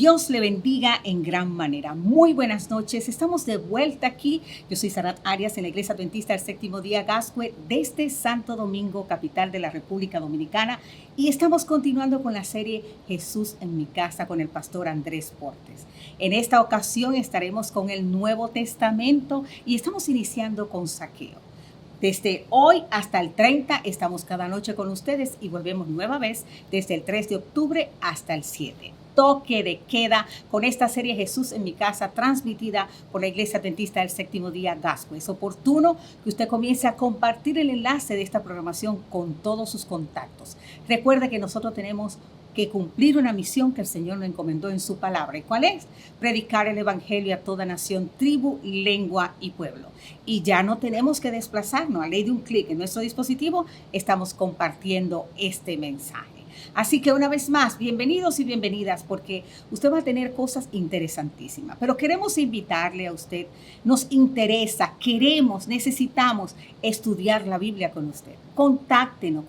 Dios le bendiga en gran manera. Muy buenas noches. Estamos de vuelta aquí. Yo soy Sarat Arias en la Iglesia Adventista del Séptimo Día Gascue desde Santo Domingo, capital de la República Dominicana. Y estamos continuando con la serie Jesús en mi casa con el pastor Andrés Portes. En esta ocasión estaremos con el Nuevo Testamento y estamos iniciando con Zaqueo. Desde hoy hasta el 30 estamos cada noche con ustedes y volvemos nueva vez desde el 3 de octubre hasta el 7. Toque de queda con esta serie Jesús en mi casa transmitida por la Iglesia Adventista del Séptimo Día Gascue. Es oportuno que usted comience a compartir el enlace de esta programación con todos sus contactos. Recuerde que nosotros tenemos que cumplir una misión que el Señor nos encomendó en su palabra. ¿Y cuál es? Predicar el evangelio a toda nación, tribu, lengua y pueblo. Y ya no tenemos que desplazarnos. A ley de un clic en nuestro dispositivo estamos compartiendo este mensaje. Así que una vez más, bienvenidos y bienvenidas, porque usted va a tener cosas interesantísimas. Pero queremos invitarle a usted, nos interesa, queremos, necesitamos estudiar la Biblia con usted. Contáctenos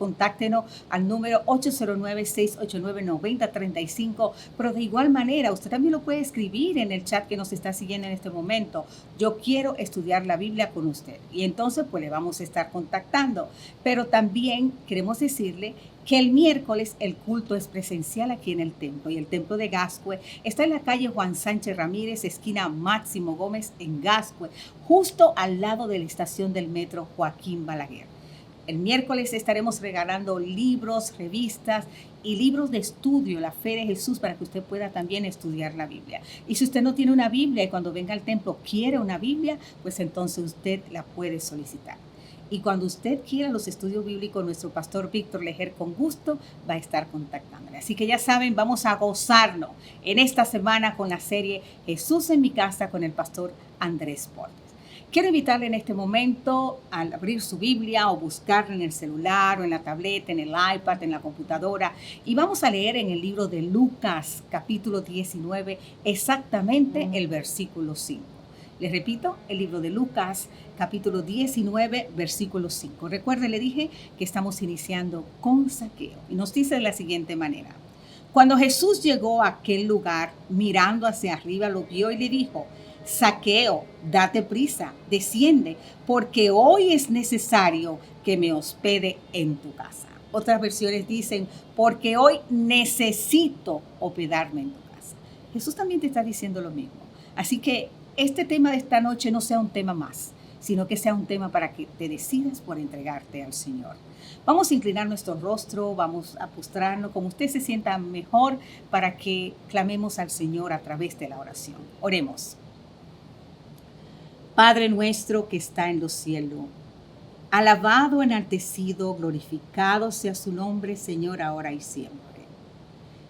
al número 809-689-9035, pero de igual manera, usted también lo puede escribir en el chat que nos está siguiendo en este momento. Yo quiero estudiar la Biblia con usted. Y entonces, pues le vamos a estar contactando. Pero también queremos decirle que el miércoles el culto es presencial aquí en el templo, y el templo de Gascue está en la calle Juan Sánchez Ramírez, esquina Máximo Gómez en Gascue, justo al lado de la estación del metro Joaquín Balaguer. El miércoles estaremos regalando libros, revistas y libros de estudio, la fe de Jesús, para que usted pueda también estudiar la Biblia. Y si usted no tiene una Biblia y cuando venga al templo quiere una Biblia, pues entonces usted la puede solicitar. Y cuando usted quiera los estudios bíblicos, nuestro pastor Víctor Lejer con gusto va a estar contactándole. Así que ya saben, vamos a gozarnos en esta semana con la serie Jesús en mi casa con el pastor Andrés Portes. Quiero invitarle en este momento a abrir su Biblia o buscarla en el celular o en la tableta, en el iPad, en la computadora. Y vamos a leer en el libro de Lucas, capítulo 19, exactamente el versículo 5. Les repito, el libro de Lucas, capítulo 19, versículo 5. Recuerde, le dije que estamos iniciando con Zaqueo. Y nos dice de la siguiente manera. Cuando Jesús llegó a aquel lugar, mirando hacia arriba, lo vio y le dijo: Zaqueo, date prisa, desciende, porque hoy es necesario que me hospede en tu casa. Otras versiones dicen, porque hoy necesito hospedarme en tu casa. Jesús también te está diciendo lo mismo. Así que este tema de esta noche no sea un tema más, sino que sea un tema para que te decidas por entregarte al Señor. Vamos a inclinar nuestro rostro, vamos a postrarnos como usted se sienta mejor para que clamemos al Señor a través de la oración. Oremos. Padre nuestro que está en los cielos, alabado, enaltecido, glorificado sea su nombre, Señor, ahora y siempre.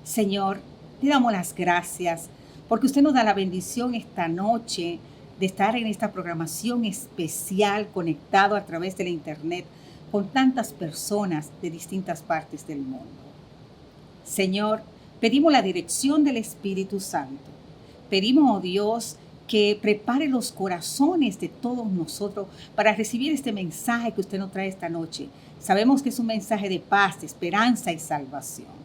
Señor, te damos las gracias porque usted nos da la bendición esta noche de estar en esta programación especial conectado a través de la internet con tantas personas de distintas partes del mundo. Señor, pedimos la dirección del Espíritu Santo. Pedimos, oh Dios, que prepare los corazones de todos nosotros para recibir este mensaje que usted nos trae esta noche. Sabemos que es un mensaje de paz, de esperanza y salvación.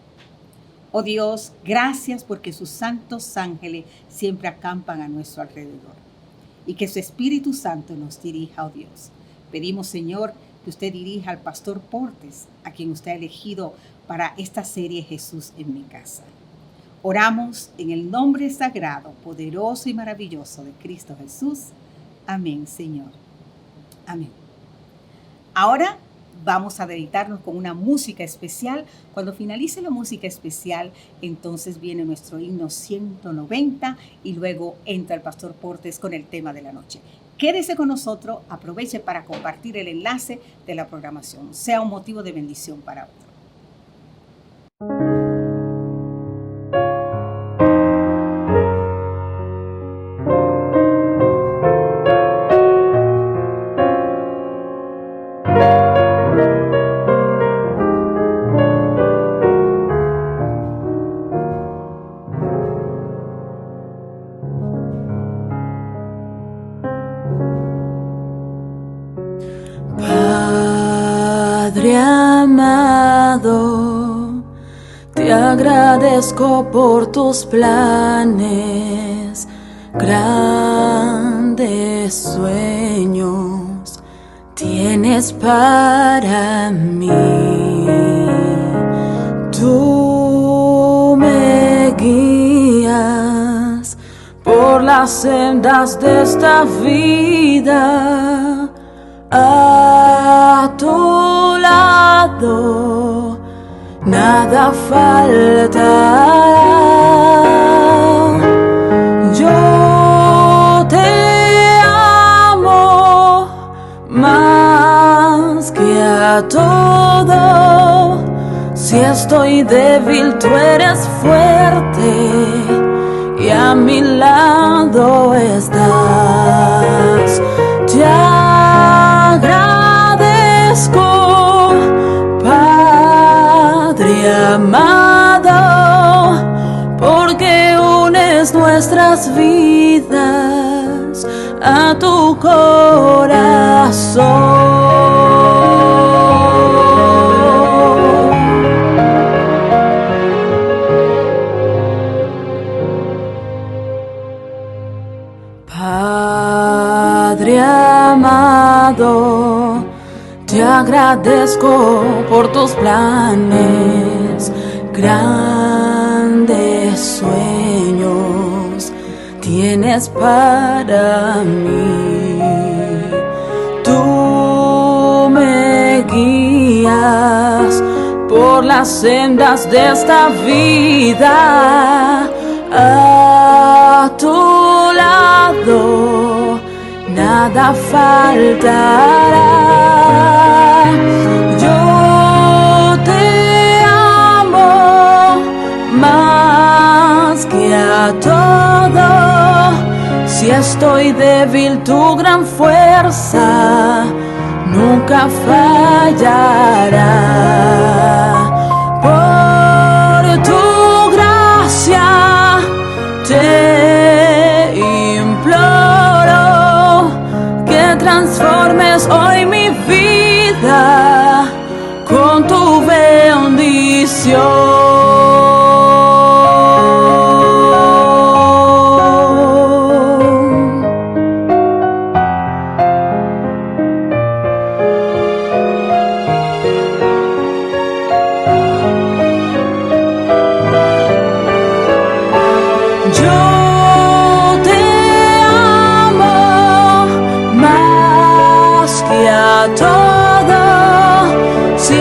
Oh Dios, gracias porque sus santos ángeles siempre acampan a nuestro alrededor. Y que su Espíritu Santo nos dirija, oh Dios. Pedimos, Señor, que usted dirija al pastor Portes, a quien usted ha elegido para esta serie Jesús en mi casa. Oramos en el nombre sagrado, poderoso y maravilloso de Cristo Jesús. Amén, Señor. Amén. Ahora vamos a deleitarnos con una música especial. Cuando finalice la música especial, entonces viene nuestro himno 190 y luego entra el pastor Portes con el tema de la noche. Quédese con nosotros, aproveche para compartir el enlace de la programación. Sea un motivo de bendición para otros. Padre amado, te agradezco por tus planes, grandes sueños tienes para mí. Tú me guías por las sendas de esta vida. A tu lado nada faltará. Yo te amo más que a todo. Si estoy débil, tú eres fuerte y a mi lado estás. Te agradezco, Padre amado, porque unes nuestras vidas a tu corazón. Padre amado, te agradezco por tus planes, grandes sueños tienes para mí. Tú me guías por las sendas de esta vida. A tu lado nada faltará. Yo te amo más que a todo. Si estoy débil, tu gran fuerza nunca fallará. Por tu gracia te imploro que transformes hoy mi vida con tu bendición.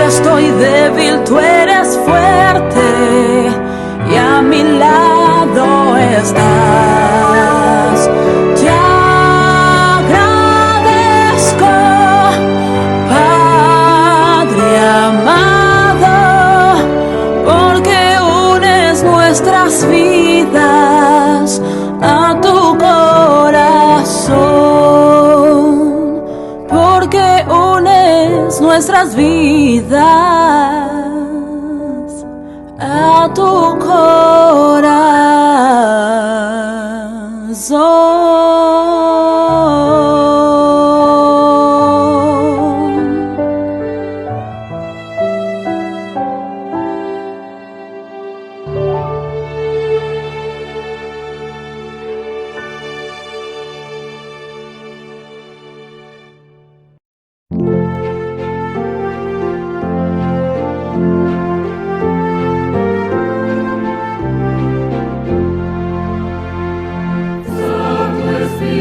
Estoy débil, tú eres fuerte y a mi lado estás. Te agradezco, Padre amado, porque unes nuestras vidas a tu corazón, porque unes nuestras vidas a tu corazón. Santo Espíritu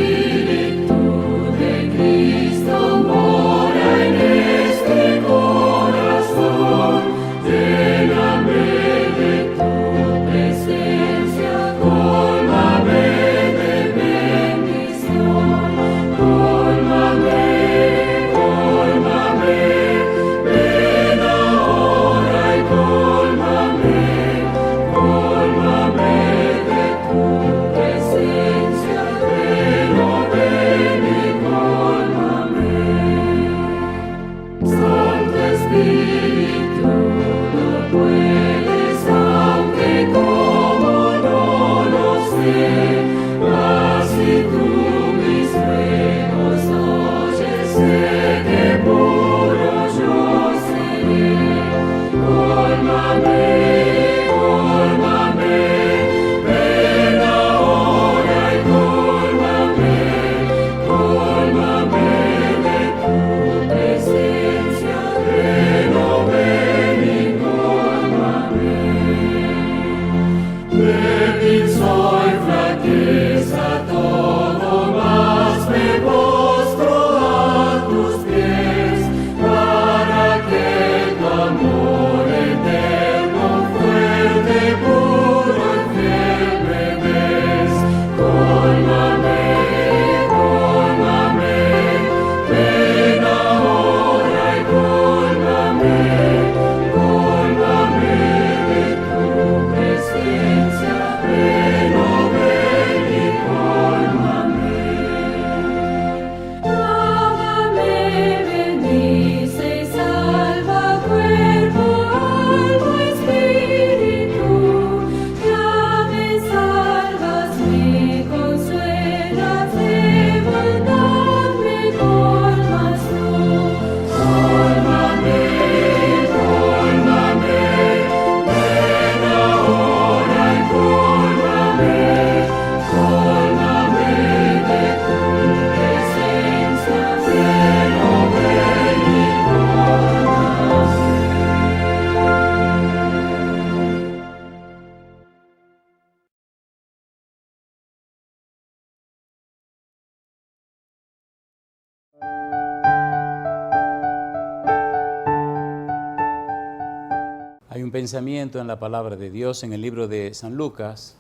pensamiento en la palabra de Dios en el libro de San Lucas.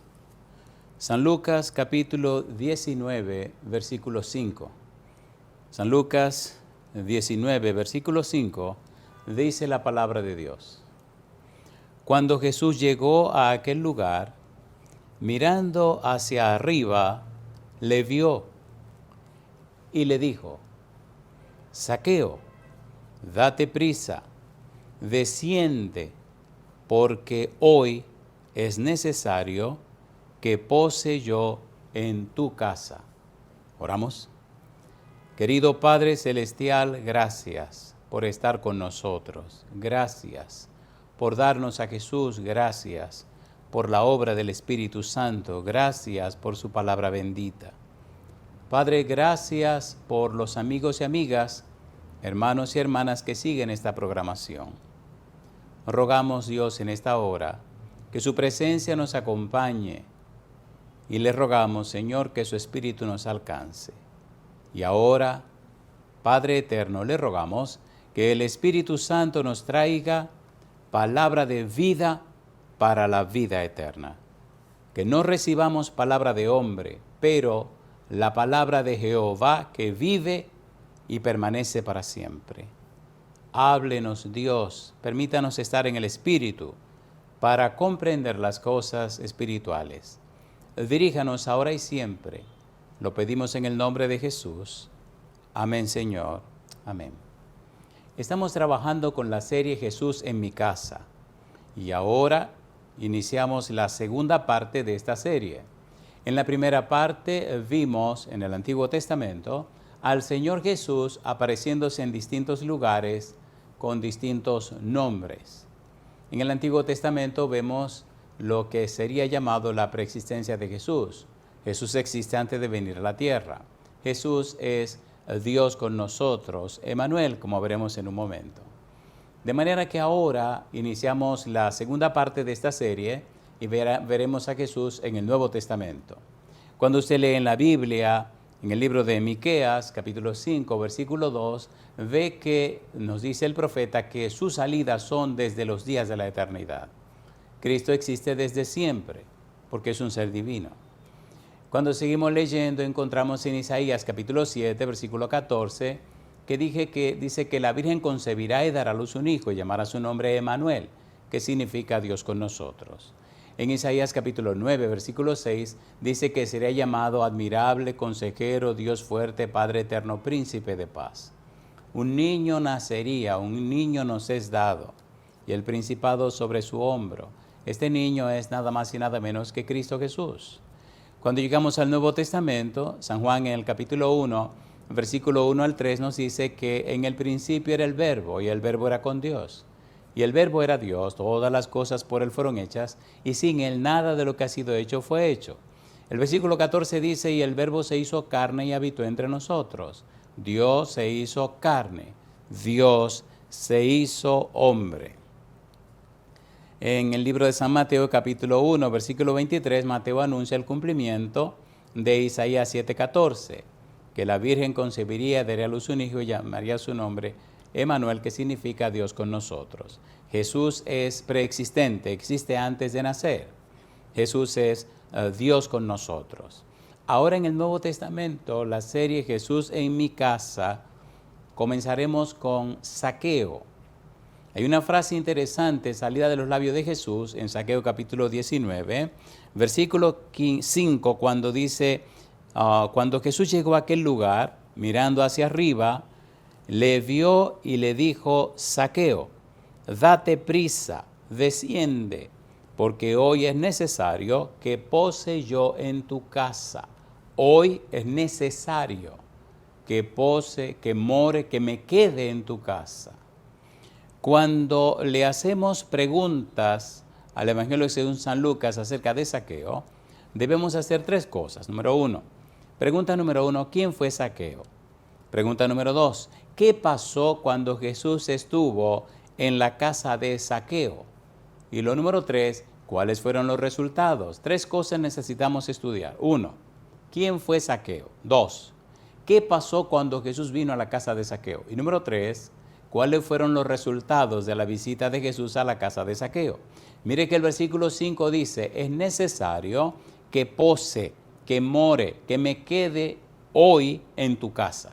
San Lucas capítulo 19, versículo 5. San Lucas 19, versículo 5, dice la palabra de Dios. Cuando Jesús llegó a aquel lugar, mirando hacia arriba, le vio y le dijo: Zaqueo, date prisa, desciende, porque hoy es necesario que pose yo en tu casa. Oramos. Querido Padre Celestial, gracias por estar con nosotros. Gracias por darnos a Jesús. Gracias por la obra del Espíritu Santo. Gracias por su palabra bendita. Padre, gracias por los amigos y amigas, hermanos y hermanas que siguen esta programación. Rogamos, Dios, en esta hora, que su presencia nos acompañe y le rogamos, Señor, que su Espíritu nos alcance. Y ahora, Padre eterno, le rogamos que el Espíritu Santo nos traiga palabra de vida para la vida eterna. Que no recibamos palabra de hombre, pero la palabra de Jehová que vive y permanece para siempre. Háblenos, Dios, permítanos estar en el Espíritu para comprender las cosas espirituales. Diríjanos ahora y siempre. Lo pedimos en el nombre de Jesús. Amén, Señor. Amén. Estamos trabajando con la serie Jesús en mi casa. Y ahora iniciamos la segunda parte de esta serie. En la primera parte vimos en el Antiguo Testamento al Señor Jesús apareciéndose en distintos lugares con distintos nombres. En el Antiguo Testamento vemos lo que sería llamado la preexistencia de Jesús. Jesús existe antes de venir a la tierra. Jesús es Dios con nosotros, Emmanuel, como veremos en un momento. De manera que ahora iniciamos la segunda parte de esta serie y veremos a Jesús en el Nuevo Testamento. Cuando usted lee en la Biblia, en el libro de Miqueas, capítulo 5, versículo 2, ve que nos dice el profeta que sus salidas son desde los días de la eternidad. Cristo existe desde siempre, porque es un ser divino. Cuando seguimos leyendo, encontramos en Isaías capítulo 7, versículo 14, que dice que la Virgen concebirá y dará a luz un hijo y llamará su nombre Emmanuel, que significa Dios con nosotros. En Isaías capítulo 9, versículo 6, dice que será llamado admirable, consejero, Dios fuerte, Padre eterno, príncipe de paz. Un niño nacería, un niño nos es dado, y el principado sobre su hombro. Este niño es nada más y nada menos que Cristo Jesús. Cuando llegamos al Nuevo Testamento, San Juan en el capítulo 1, versículo 1 al 3 nos dice que en el principio era el Verbo, y el Verbo era con Dios. Y el Verbo era Dios, todas las cosas por Él fueron hechas, y sin Él nada de lo que ha sido hecho fue hecho. El versículo 14 dice, y el Verbo se hizo carne y habitó entre nosotros. Dios se hizo carne, Dios se hizo hombre. En el libro de San Mateo, capítulo 1, versículo 23, Mateo anuncia el cumplimiento de Isaías 7:14, que la Virgen concebiría, daría a luz un hijo y llamaría su nombre Emmanuel, que significa Dios con nosotros. Jesús es preexistente, existe antes de nacer. Jesús es Dios con nosotros. Ahora en el Nuevo Testamento, la serie Jesús en mi casa, comenzaremos con Zaqueo. Hay una frase interesante salida de los labios de Jesús en Zaqueo capítulo 19, versículo 5, cuando dice, cuando Jesús llegó a aquel lugar, mirando hacia arriba, le vio y le dijo: Zaqueo, date prisa, desciende, porque hoy es necesario que pose yo en tu casa. Hoy es necesario que pose, que more, que me quede en tu casa. Cuando le hacemos preguntas al Evangelio según San Lucas acerca de Zaqueo, debemos hacer tres cosas. Pregunta número uno, ¿quién fue Zaqueo? Pregunta número 2, ¿qué pasó cuando Jesús estuvo en la casa de Zaqueo? Y lo número 3, ¿cuáles fueron los resultados? 3 cosas necesitamos estudiar. 1, ¿quién fue Zaqueo? 2, ¿qué pasó cuando Jesús vino a la casa de Zaqueo? Y número 3, ¿Cuáles fueron los resultados de la visita de Jesús a la casa de Zaqueo? Mire que el versículo 5 dice, es necesario que pose, que more, que me quede hoy en tu casa.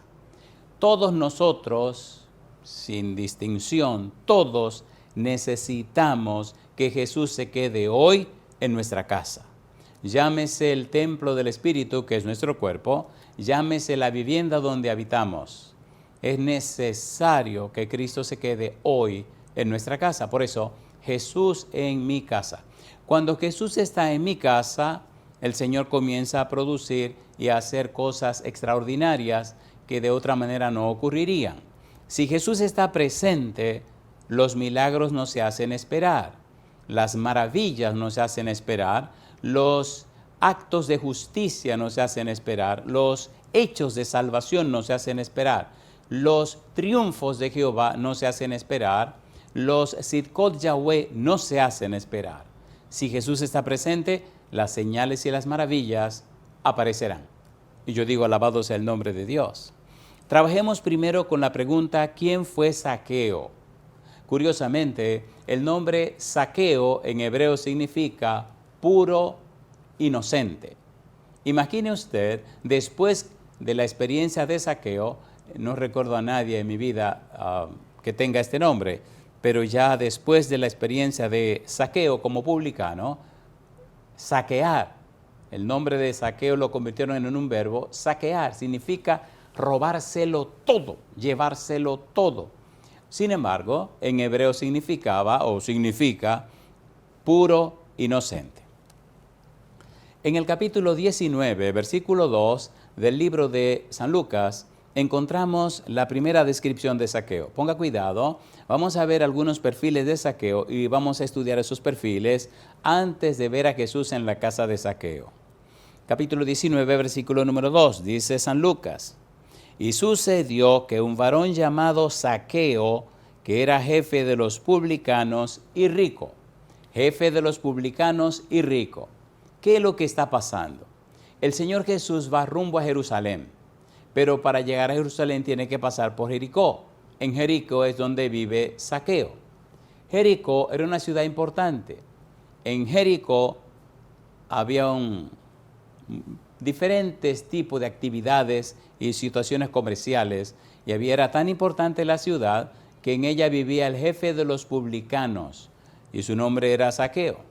Todos nosotros, sin distinción, todos necesitamos que Jesús se quede hoy en nuestra casa. Llámese el templo del Espíritu, que es nuestro cuerpo, llámese la vivienda donde habitamos. Es necesario que Cristo se quede hoy en nuestra casa. Por eso, Jesús en mi casa. Cuando Jesús está en mi casa, el Señor comienza a producir y a hacer cosas extraordinarias que de otra manera no ocurrirían. Si Jesús está presente, los milagros no se hacen esperar, las maravillas no se hacen esperar, los actos de justicia no se hacen esperar, los hechos de salvación no se hacen esperar, los triunfos de Jehová no se hacen esperar, los Sidkot Yahweh no se hacen esperar. Si Jesús está presente, las señales y las maravillas aparecerán. Y yo digo, alabado sea el nombre de Dios. Trabajemos primero con la pregunta, ¿quién fue Zaqueo? Curiosamente, el nombre Zaqueo en hebreo significa puro inocente. Imagine usted, después de la experiencia de Zaqueo, no recuerdo a nadie en mi vida que tenga este nombre, pero ya después de la experiencia de Zaqueo como publicano, saquear, el nombre de Zaqueo lo convirtieron en un verbo, saquear significa robárselo todo, llevárselo todo. Sin embargo, en hebreo significa puro inocente. En el capítulo 19, versículo 2 del libro de San Lucas, encontramos la primera descripción de Zaqueo. Ponga cuidado, vamos a ver algunos perfiles de Zaqueo y vamos a estudiar esos perfiles antes de ver a Jesús en la casa de Zaqueo. Capítulo 19, versículo número 2, dice San Lucas, y sucedió que un varón llamado Zaqueo, que era jefe de los publicanos y rico, jefe de los publicanos y rico. ¿Qué es lo que está pasando? El Señor Jesús va rumbo a Jerusalén, pero para llegar a Jerusalén tiene que pasar por Jericó. En Jericó es donde vive Zaqueo. Jericó era una ciudad importante. En Jericó había diferentes tipos de actividades y situaciones comerciales, y era tan importante la ciudad que en ella vivía el jefe de los publicanos, y su nombre era Zaqueo.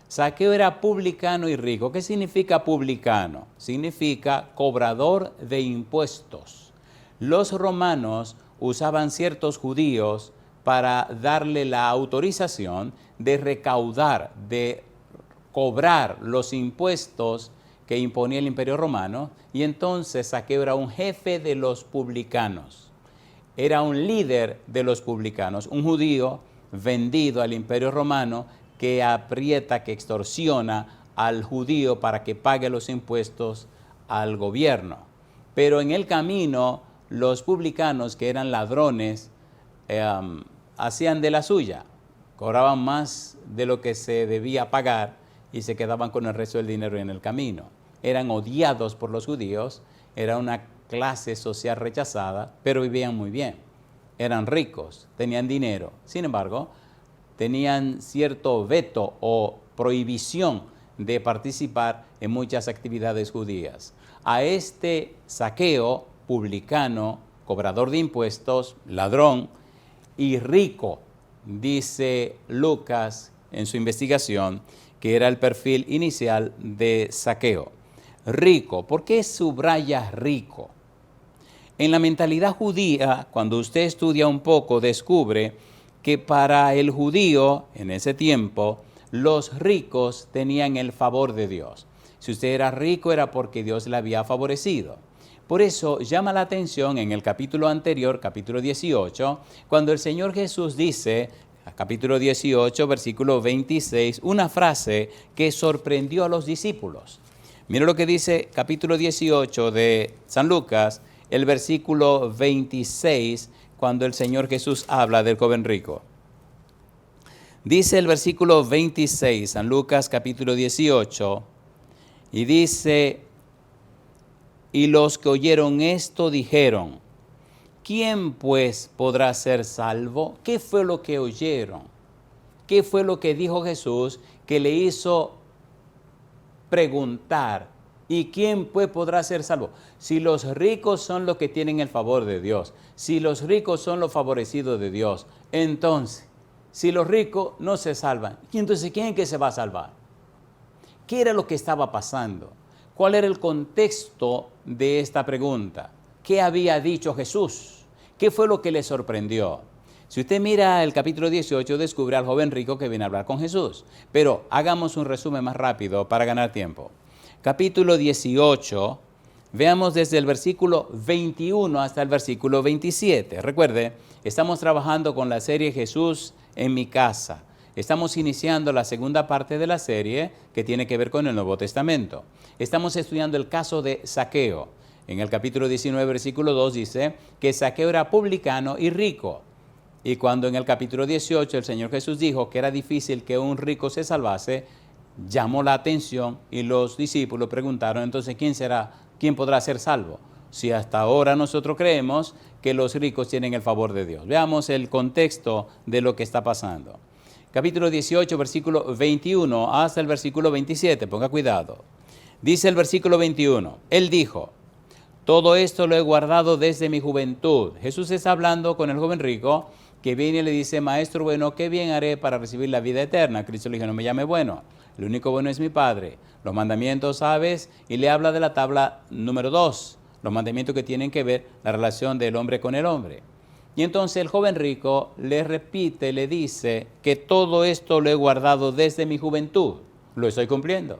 Zaqueo era publicano y rico. ¿Qué significa publicano? Significa cobrador de impuestos. Los romanos usaban ciertos judíos para darle la autorización de recaudar, de cobrar los impuestos que imponía el Imperio Romano, y entonces Zaqueo era un jefe de los publicanos. Era un líder de los publicanos, un judío vendido al Imperio Romano que aprieta, que extorsiona al judío para que pague los impuestos al gobierno. Pero en el camino, los publicanos, que eran ladrones, hacían de la suya, cobraban más de lo que se debía pagar y se quedaban con el resto del dinero en el camino. Eran odiados por los judíos, era una clase social rechazada, pero vivían muy bien. Eran ricos, tenían dinero. Sin embargo, tenían cierto veto o prohibición de participar en muchas actividades judías. A este Zaqueo, publicano, cobrador de impuestos, ladrón y rico, dice Lucas en su investigación, que era el perfil inicial de Zaqueo. Rico, ¿por qué subraya rico? En la mentalidad judía, cuando usted estudia un poco, descubre que para el judío en ese tiempo, los ricos tenían el favor de Dios. Si usted era rico era porque Dios le había favorecido. Por eso llama la atención en el capítulo anterior, capítulo 18, cuando el Señor Jesús dice, capítulo 18, versículo 26, una frase que sorprendió a los discípulos. Mira lo que dice capítulo 18 de San Lucas, el versículo 26, cuando el Señor Jesús habla del joven rico. Dice el versículo 26, San Lucas capítulo 18, y dice, y los que oyeron esto dijeron, ¿quién pues podrá ser salvo? ¿Qué fue lo que oyeron? ¿Qué fue lo que dijo Jesús que le hizo preguntar? ¿Y quién pues podrá ser salvo? Si los ricos son los que tienen el favor de Dios, si los ricos son los favorecidos de Dios, entonces, si los ricos no se salvan, ¿y entonces quién es que se va a salvar? ¿Qué era lo que estaba pasando? ¿Cuál era el contexto de esta pregunta? ¿Qué había dicho Jesús? ¿Qué fue lo que le sorprendió? Si usted mira el capítulo 18, descubre al joven rico que viene a hablar con Jesús. Pero hagamos un resumen más rápido para ganar tiempo. Capítulo 18, veamos desde el versículo 21 hasta el versículo 27. Recuerde, estamos trabajando con la serie Jesús en mi casa. Estamos iniciando la segunda parte de la serie que tiene que ver con el Nuevo Testamento. Estamos estudiando el caso de Zaqueo. En el capítulo 19, versículo 2 dice que Zaqueo era publicano y rico. Y cuando en el capítulo 18 el Señor Jesús dijo que era difícil que un rico se salvase, llamó la atención y los discípulos preguntaron, entonces, ¿quién podrá ser salvo? Si hasta ahora nosotros creemos que los ricos tienen el favor de Dios. Veamos el contexto de lo que está pasando. Capítulo 18, versículo 21 hasta el versículo 27, ponga cuidado. Dice el versículo 21, Él dijo, todo esto lo he guardado desde mi juventud. Jesús está hablando con el joven rico que viene y le dice, Maestro bueno, ¿qué bien haré para recibir la vida eterna? Cristo le dijo, no me llame bueno, el único bueno es mi Padre. Los mandamientos sabes, y le habla de la tabla número 2, los mandamientos que tienen que ver la relación del hombre con el hombre. Y entonces el joven rico le repite, le dice que todo esto lo he guardado desde mi juventud, lo estoy cumpliendo.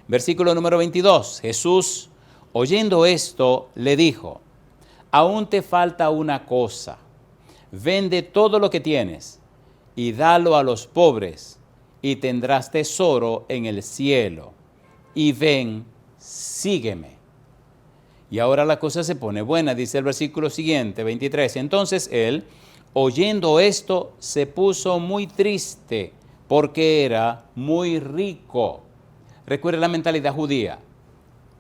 Versículo número 22, Jesús, oyendo esto, le dijo, aún te falta una cosa, vende todo lo que tienes y dalo a los pobres y tendrás tesoro en el cielo. Y ven, sígueme. Y ahora la cosa se pone buena, dice el versículo siguiente, 23. Entonces él, oyendo esto, se puso muy triste porque era muy rico. Recuerde la mentalidad judía.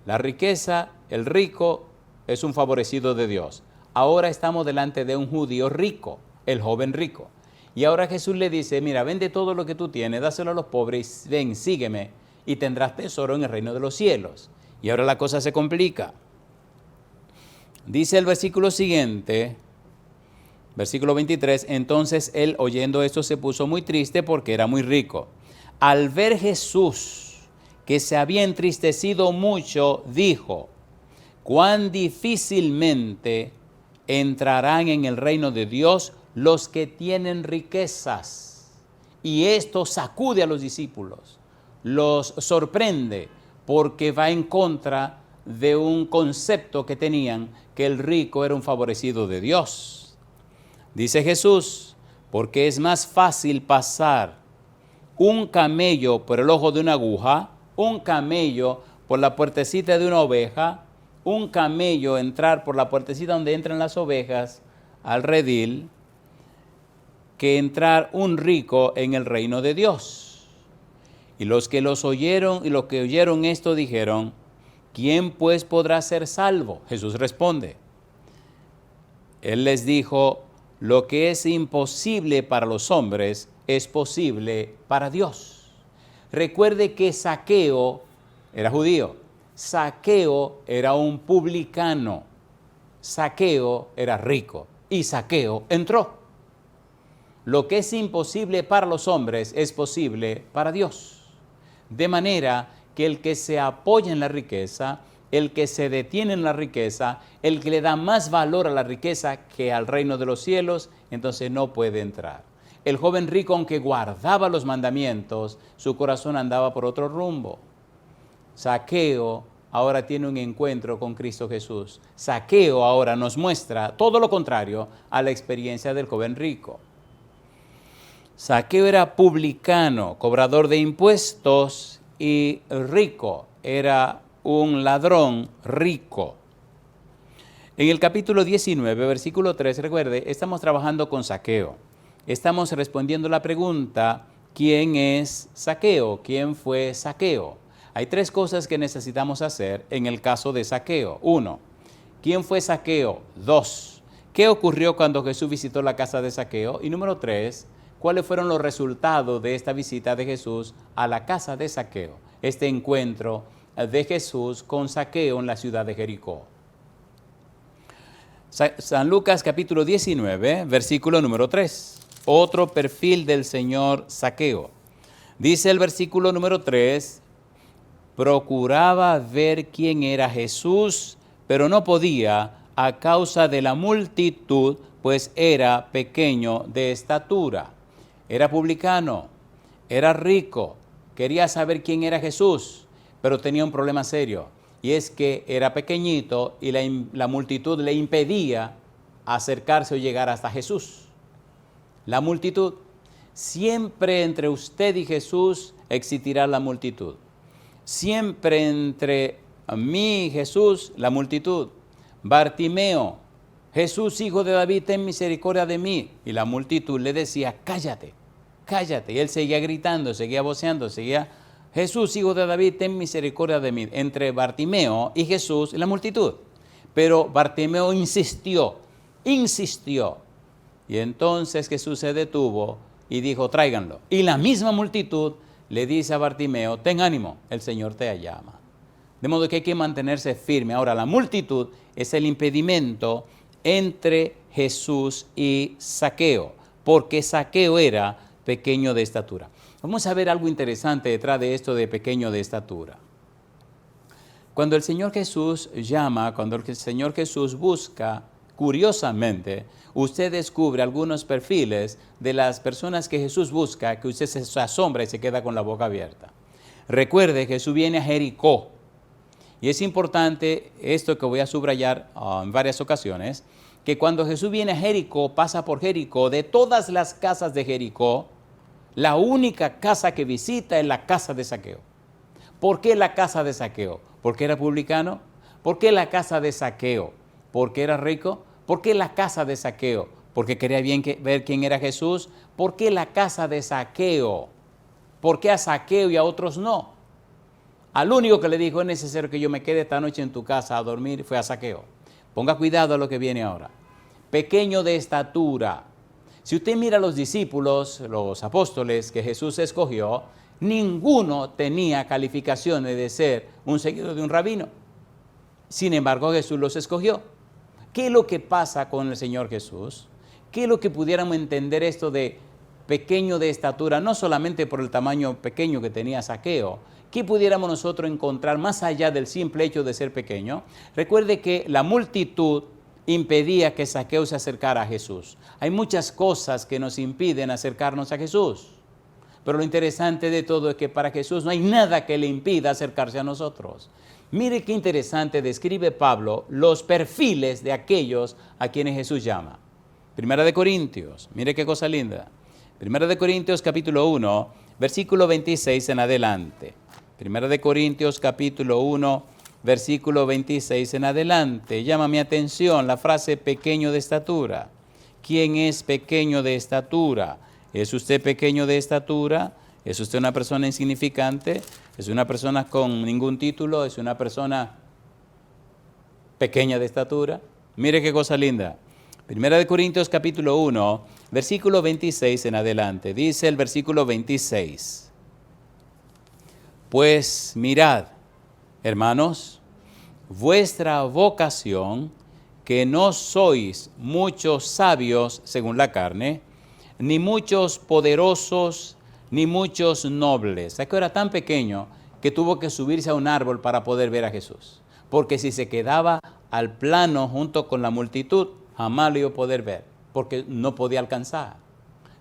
La riqueza, el rico, es un favorecido de Dios. Ahora estamos delante de un judío rico, el joven rico. Y ahora Jesús le dice, mira, vende todo lo que tú tienes, dáselo a los pobres, ven, sígueme, y tendrás tesoro en el reino de los cielos. Y ahora la cosa se complica. Dice el versículo siguiente, versículo 23, entonces él oyendo esto se puso muy triste porque era muy rico. Al ver Jesús que se había entristecido mucho, dijo, cuán difícilmente entrarán en el reino de Dios los que tienen riquezas. Y esto sacude a los discípulos, los sorprende porque va en contra de un concepto que tenían, que el rico era un favorecido de Dios. Dice Jesús, porque es más fácil pasar un camello por el ojo de una aguja, un camello por la puertecita de una oveja, un camello entrar por la puertecita donde entran las ovejas al redil, que entrar un rico en el reino de Dios. Y los que los oyeron y los que oyeron esto dijeron, ¿quién pues podrá ser salvo? Jesús responde. Él les dijo, lo que es imposible para los hombres es posible para Dios. Recuerde que Zaqueo era judío. Zaqueo era un publicano. Zaqueo era rico y Zaqueo entró. Lo que es imposible para los hombres es posible para Dios. De manera que el que se apoya en la riqueza, el que se detiene en la riqueza, el que le da más valor a la riqueza que al reino de los cielos, entonces no puede entrar. El joven rico, aunque guardaba los mandamientos, su corazón andaba por otro rumbo. Zaqueo ahora tiene un encuentro con Cristo Jesús. Zaqueo ahora nos muestra todo lo contrario a la experiencia del joven rico. Zaqueo era publicano, cobrador de impuestos, y rico, era un ladrón rico. En el capítulo 19, versículo 3, recuerde, estamos trabajando con Zaqueo. Estamos respondiendo la pregunta, ¿quién es Zaqueo? ¿Quién fue Zaqueo? Hay tres cosas que necesitamos hacer en el caso de Zaqueo. 1, ¿quién fue Zaqueo? 2, ¿Qué ocurrió cuando Jesús visitó la casa de Zaqueo? Y número 3, ¿cuáles fueron los resultados de esta visita de Jesús a la casa de Zaqueo? Este encuentro de Jesús con Zaqueo en la ciudad de Jericó. San Lucas capítulo 19, versículo número 3. Otro perfil del señor Zaqueo. Dice el versículo número 3, procuraba ver quién era Jesús, pero no podía a causa de la multitud, pues era pequeño de estatura. Era publicano, era rico, quería saber quién era Jesús, pero tenía un problema serio, y es que era pequeñito y la multitud le impedía acercarse o llegar hasta Jesús. La multitud, siempre entre usted y Jesús existirá la multitud. Siempre entre mí y Jesús, la multitud. Bartimeo, Jesús, hijo de David, ten misericordia de mí. Y la multitud le decía, cállate, cállate. Y él seguía gritando, seguía voceando, seguía, Jesús, hijo de David, ten misericordia de mí. Entre Bartimeo y Jesús, la multitud. Pero Bartimeo insistió. Y entonces Jesús se detuvo y dijo, tráiganlo. Y la misma multitud le dice a Bartimeo, ten ánimo, el Señor te llama. De modo que hay que mantenerse firme. Ahora, la multitud es el impedimento entre Jesús y Zaqueo, porque Zaqueo era pequeño de estatura. Vamos a ver algo interesante detrás de esto de pequeño de estatura. Cuando el Señor Jesús llama, cuando el Señor Jesús busca, curiosamente, usted descubre algunos perfiles de las personas que Jesús busca, que usted se asombra y se queda con la boca abierta. Recuerde, Jesús viene a Jericó. Y es importante esto que voy a subrayar en varias ocasiones, que cuando Jesús viene a Jericó, pasa por Jericó, de todas las casas de Jericó, la única casa que visita es la casa de Zaqueo. ¿Por qué la casa de Zaqueo? ¿Porque era publicano? ¿Por qué la casa de Zaqueo? ¿Porque era rico? ¿Por qué la casa de Zaqueo? ¿Porque quería ver quién era Jesús? ¿Por qué la casa de Zaqueo? ¿Por qué a Zaqueo y a otros no? Al único que le dijo, es necesario que yo me quede esta noche en tu casa a dormir, fue a Zaqueo. Ponga cuidado a lo que viene ahora. Pequeño de estatura. Si usted mira a los discípulos, los apóstoles que Jesús escogió, ninguno tenía calificaciones de ser un seguidor de un rabino. Sin embargo, Jesús los escogió. ¿Qué es lo que pasa con el Señor Jesús? ¿Qué es lo que pudiéramos entender esto de pequeño de estatura? No solamente por el tamaño pequeño que tenía Zaqueo. ¿Qué pudiéramos nosotros encontrar más allá del simple hecho de ser pequeño? Recuerde que la multitud impedía que Zaqueo se acercara a Jesús. Hay muchas cosas que nos impiden acercarnos a Jesús. Pero lo interesante de todo es que para Jesús no hay nada que le impida acercarse a nosotros. Mire qué interesante describe Pablo los perfiles de aquellos a quienes Jesús llama. Primera de Corintios, mire qué cosa linda. Primera de Corintios capítulo 1, versículo 26 en adelante. Primera de Corintios capítulo 1, versículo 26 en adelante. Llama mi atención la frase pequeño de estatura. ¿Quién es pequeño de estatura? ¿Es usted pequeño de estatura? ¿Es usted una persona insignificante? ¿Es una persona con ningún título? ¿Es una persona pequeña de estatura? Mire qué cosa linda. Primera de Corintios capítulo 1, versículo 26 en adelante. Dice el versículo 26. Pues mirad, hermanos, vuestra vocación, que no sois muchos sabios según la carne, ni muchos poderosos, ni muchos nobles. ¿Sabes que era tan pequeño que tuvo que subirse a un árbol para poder ver a Jesús? Porque si se quedaba al plano junto con la multitud, jamás lo iba a poder ver, porque no podía alcanzar.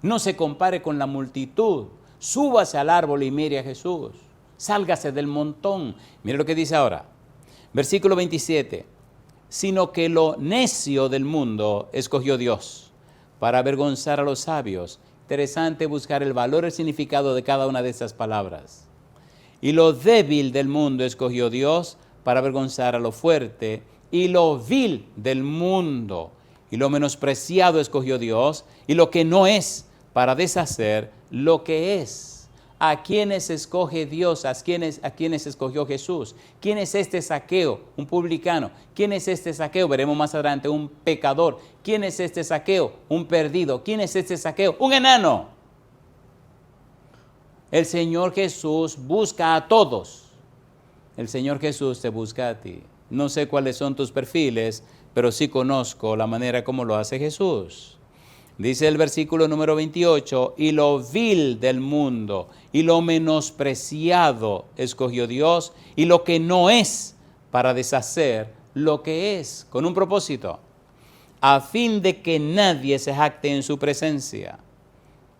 No se compare con la multitud. Súbase al árbol y mire a Jesús. Sálgase del montón. Mire lo que dice ahora. Versículo 27. Sino que lo necio del mundo escogió Dios para avergonzar a los sabios. Interesante buscar el valor y el significado de cada una de estas palabras. Y lo débil del mundo escogió Dios para avergonzar a lo fuerte, y lo vil del mundo y lo menospreciado escogió Dios, y lo que no es para deshacer lo que es, ¿A quiénes escoge Dios? ¿A quiénes escogió Jesús? ¿Quién es este Zaqueo? Un publicano. ¿Quién es este Zaqueo? Veremos más adelante, un pecador. ¿Quién es este Zaqueo? Un perdido. ¿Quién es este Zaqueo? Un enano. El Señor Jesús busca a todos. El Señor Jesús te busca a ti. No sé cuáles son tus perfiles, pero sí conozco la manera como lo hace Jesús. Dice el versículo número 28, y lo vil del mundo y lo menospreciado escogió Dios, y lo que no es, para deshacer lo que es, con un propósito, a fin de que nadie se jacte en su presencia.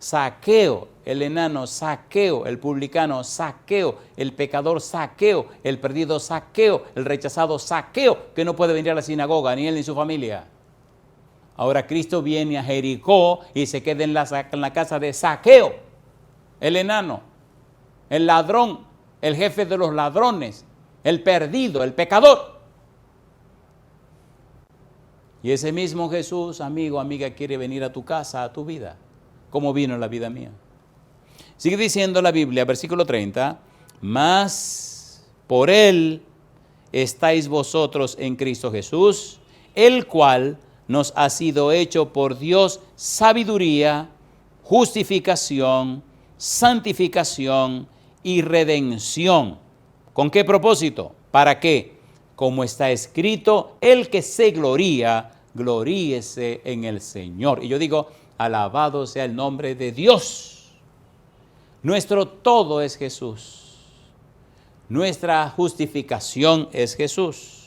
Zaqueo, el enano, Zaqueo, el publicano, Zaqueo, el pecador, Zaqueo, el perdido, Zaqueo, el rechazado, Zaqueo, que no puede venir a la sinagoga, ni él ni su familia. Ahora Cristo viene a Jericó y se queda en la casa de Zaqueo, el enano, el ladrón, el jefe de los ladrones, el perdido, el pecador. Y ese mismo Jesús, amigo, amiga, quiere venir a tu casa, a tu vida, como vino en la vida mía. Sigue diciendo la Biblia, versículo 30, mas por él estáis vosotros en Cristo Jesús, el cual nos ha sido hecho por Dios sabiduría, justificación, santificación y redención. ¿Con qué propósito? ¿Para qué? Como está escrito, el que se gloría, gloríese en el Señor. Y yo digo, alabado sea el nombre de Dios. Nuestro todo es Jesús. Nuestra justificación es Jesús.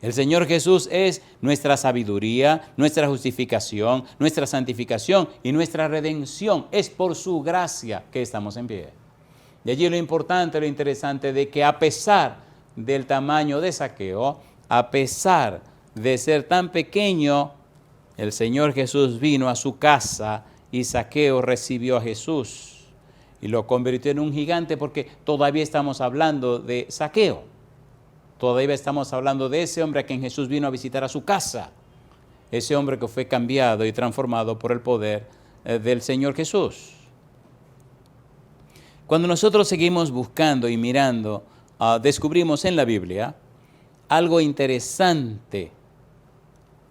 El Señor Jesús es nuestra sabiduría, nuestra justificación, nuestra santificación y nuestra redención. Es por su gracia que estamos en pie. De allí lo importante, lo interesante de que a pesar del tamaño de Zaqueo, a pesar de ser tan pequeño, el Señor Jesús vino a su casa y Zaqueo recibió a Jesús y lo convirtió en un gigante, porque todavía estamos hablando de Zaqueo. Todavía estamos hablando de ese hombre a quien Jesús vino a visitar a su casa. Ese hombre que fue cambiado y transformado por el poder del Señor Jesús. Cuando nosotros seguimos buscando y mirando, descubrimos en la Biblia algo interesante,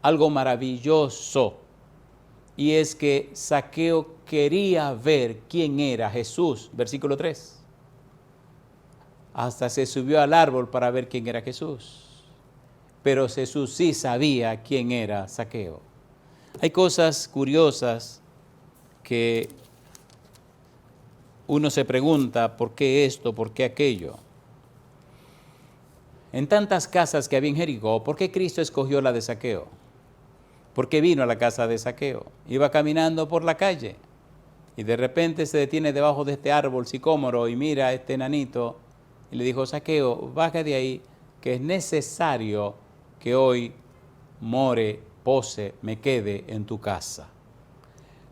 algo maravilloso. Y es que Zaqueo quería ver quién era Jesús. Versículo 3. Hasta se subió al árbol para ver quién era Jesús. Pero Jesús sí sabía quién era Zaqueo. Hay cosas curiosas que uno se pregunta, ¿por qué esto? ¿Por qué aquello? En tantas casas que había en Jericó, ¿por qué Cristo escogió la de Zaqueo? ¿Por qué vino a la casa de Zaqueo? Iba caminando por la calle y de repente se detiene debajo de este árbol sicómoro y mira a este enanito y le dijo, Zaqueo, baja de ahí, que es necesario que hoy me quede en tu casa.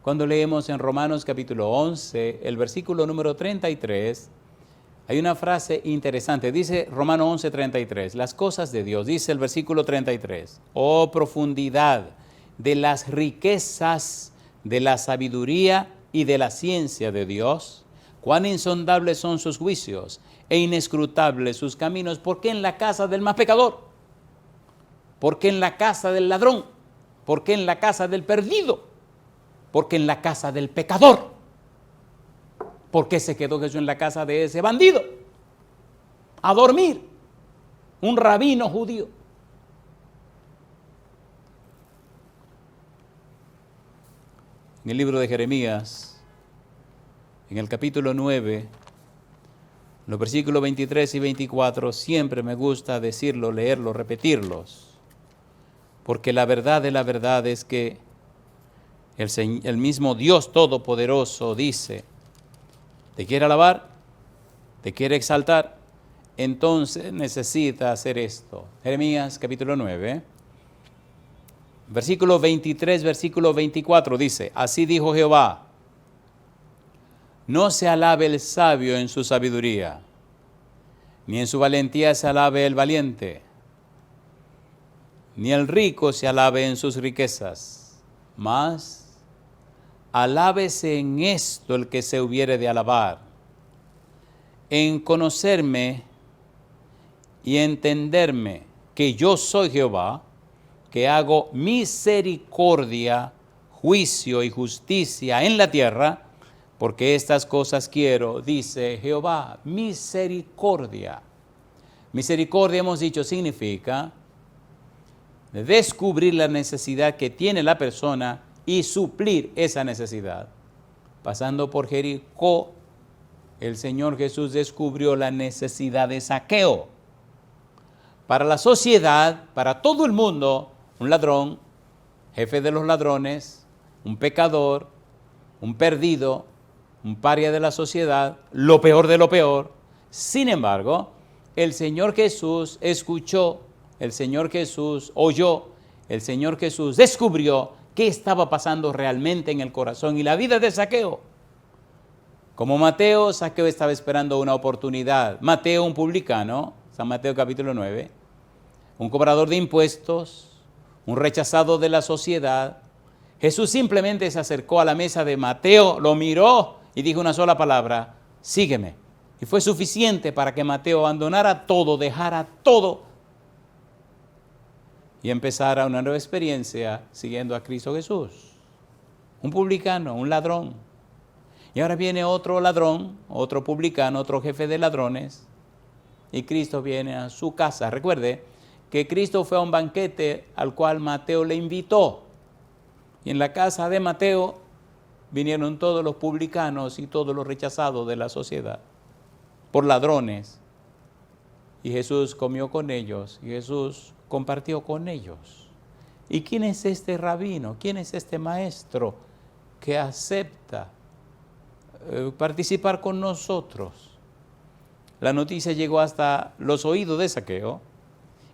Cuando leemos en Romanos capítulo 11, el versículo número 33, hay una frase interesante. Dice Romanos 11, 33, las cosas de Dios, dice el versículo 33, oh profundidad de las riquezas de la sabiduría y de la ciencia de Dios, cuán insondables son sus juicios e inescrutables sus caminos. ¿Por qué en la casa del más pecador? ¿Por qué en la casa del ladrón? ¿Por qué en la casa del perdido? ¿Por qué en la casa del pecador? ¿Por qué se quedó Jesús en la casa de ese bandido? A dormir, un rabino judío. En el libro de Jeremías, en el capítulo 9, los versículos 23 y 24, siempre me gusta decirlo, leerlo, repetirlos, porque la verdad de la verdad es que el mismo Dios Todopoderoso dice, ¿te quiere alabar? ¿Te quiere exaltar? Entonces necesita hacer esto. Jeremías capítulo 9, versículo 23, versículo 24 dice, así dijo Jehová, no se alabe el sabio en su sabiduría, ni en su valentía se alabe el valiente, ni el rico se alabe en sus riquezas, mas alábese en esto el que se hubiere de alabar, en conocerme y entenderme que yo soy Jehová, que hago misericordia, juicio y justicia en la tierra, porque estas cosas quiero, dice Jehová, misericordia. Misericordia, hemos dicho, significa descubrir la necesidad que tiene la persona y suplir esa necesidad. Pasando por Jericó, el Señor Jesús descubrió la necesidad de Zaqueo. Para la sociedad, para todo el mundo, un ladrón, jefe de los ladrones, un pecador, un perdido, un paria de la sociedad, lo peor de lo peor. Sin embargo, el Señor Jesús escuchó, el Señor Jesús oyó, el Señor Jesús descubrió qué estaba pasando realmente en el corazón y la vida de Zaqueo. Como Mateo, Zaqueo estaba esperando una oportunidad. Mateo, un publicano, San Mateo capítulo 9, un cobrador de impuestos, un rechazado de la sociedad. Jesús simplemente se acercó a la mesa de Mateo, lo miró y dijo una sola palabra: sígueme. Y fue suficiente para que Mateo abandonara todo, dejara todo y empezara una nueva experiencia siguiendo a Cristo Jesús. Un publicano, un ladrón. Y ahora viene otro ladrón, otro publicano, otro jefe de ladrones, y Cristo viene a su casa. Recuerde que Cristo fue a un banquete al cual Mateo le invitó. Y en la casa de Mateo vinieron todos los publicanos y todos los rechazados de la sociedad, por ladrones. Y Jesús comió con ellos, y Jesús compartió con ellos. ¿Y quién es este rabino? ¿Quién es este maestro que acepta participar con nosotros? La noticia llegó hasta los oídos de Zaqueo,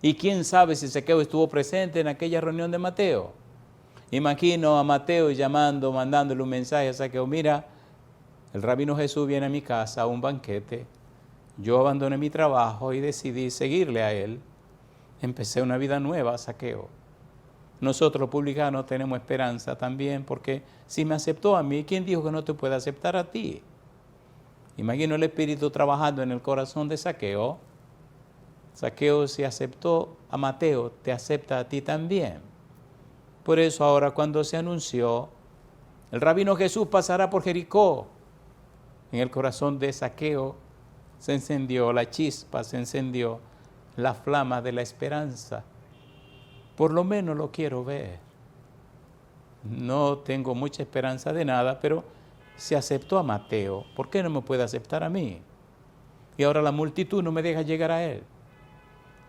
y quién sabe si Zaqueo estuvo presente en aquella reunión de Mateo. Imagino a Mateo mandándole un mensaje a Zaqueo: mira, el rabino Jesús viene a mi casa a un banquete, yo abandoné mi trabajo y decidí seguirle a él, empecé una vida nueva, Zaqueo. Nosotros los publicanos tenemos esperanza también, porque si me aceptó a mí, ¿quién dijo que no te puede aceptar a ti? Imagino el Espíritu trabajando en el corazón de Zaqueo. Zaqueo, si aceptó a Mateo, te acepta a ti también. Por eso ahora, cuando se anunció, el rabino Jesús pasará por Jericó, en el corazón de Zaqueo se encendió la chispa, se encendió la flama de la esperanza. Por lo menos lo quiero ver. No tengo mucha esperanza de nada, pero si aceptó a Mateo, ¿por qué no me puede aceptar a mí? Y ahora la multitud no me deja llegar a él,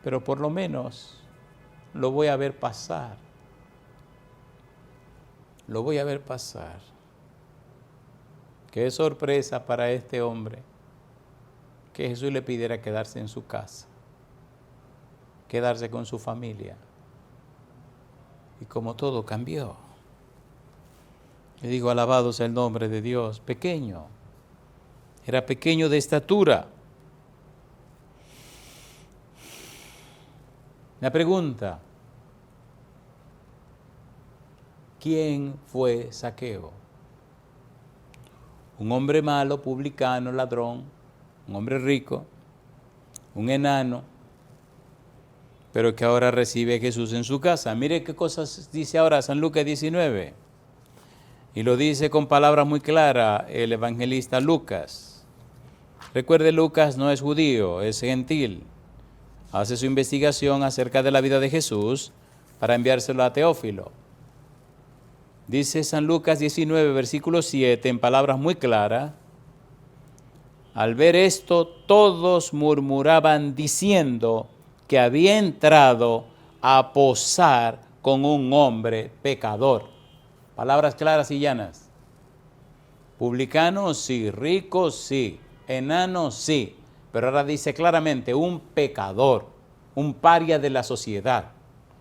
pero por lo menos lo voy a ver pasar. Lo voy a ver pasar. Qué sorpresa para este hombre que Jesús le pidiera quedarse en su casa, quedarse con su familia. Y como todo cambió. Le digo, alabado sea el nombre de Dios. Pequeño, era pequeño de estatura. La pregunta: ¿quién fue Zaqueo? Un hombre malo, publicano, ladrón, un hombre rico, un enano, pero que ahora recibe a Jesús en su casa. Mire qué cosas dice ahora San Lucas 19. Y lo dice con palabras muy claras el evangelista Lucas. Recuerde, Lucas no es judío, es gentil. Hace su investigación acerca de la vida de Jesús para enviárselo a Teófilo. Dice San Lucas 19, versículo 7, en palabras muy claras: al ver esto, todos murmuraban diciendo que había entrado a posar con un hombre pecador. Palabras claras y llanas. Publicanos sí, ricos sí, enanos sí, pero ahora dice claramente un pecador, un paria de la sociedad.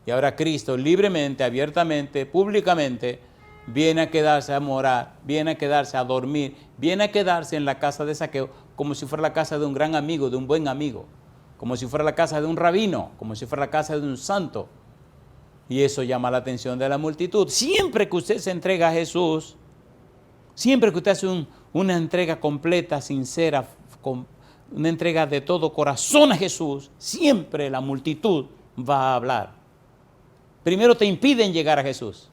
Y ahora Cristo libremente, abiertamente, públicamente, viene a quedarse a morar, viene a quedarse a dormir, viene a quedarse en la casa de Zaqueo, como si fuera la casa de un gran amigo, de un buen amigo, como si fuera la casa de un rabino, como si fuera la casa de un santo. Y eso llama la atención de la multitud. Siempre que usted se entrega a Jesús, siempre que usted hace una entrega completa, sincera, una entrega de todo corazón a Jesús, siempre la multitud va a hablar. Primero te impiden llegar a Jesús.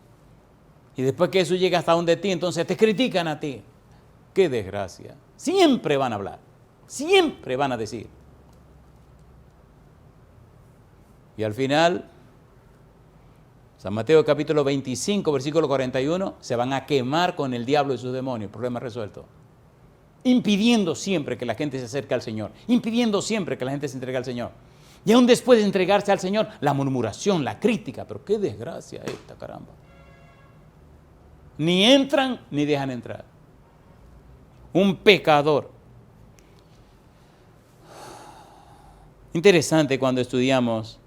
Y después que Jesús llega hasta donde ti, entonces te critican a ti. ¡Qué desgracia! Siempre van a hablar. Siempre van a decir. Y al final, San Mateo capítulo 25, versículo 41, se van a quemar con el diablo y sus demonios. Problema resuelto. Impidiendo siempre que la gente se acerque al Señor. Impidiendo siempre que la gente se entregue al Señor. Y aún después de entregarse al Señor, la murmuración, la crítica. Pero qué desgracia esta, caramba. Ni entran ni dejan entrar. Un pecador. Interesante cuando estudiamos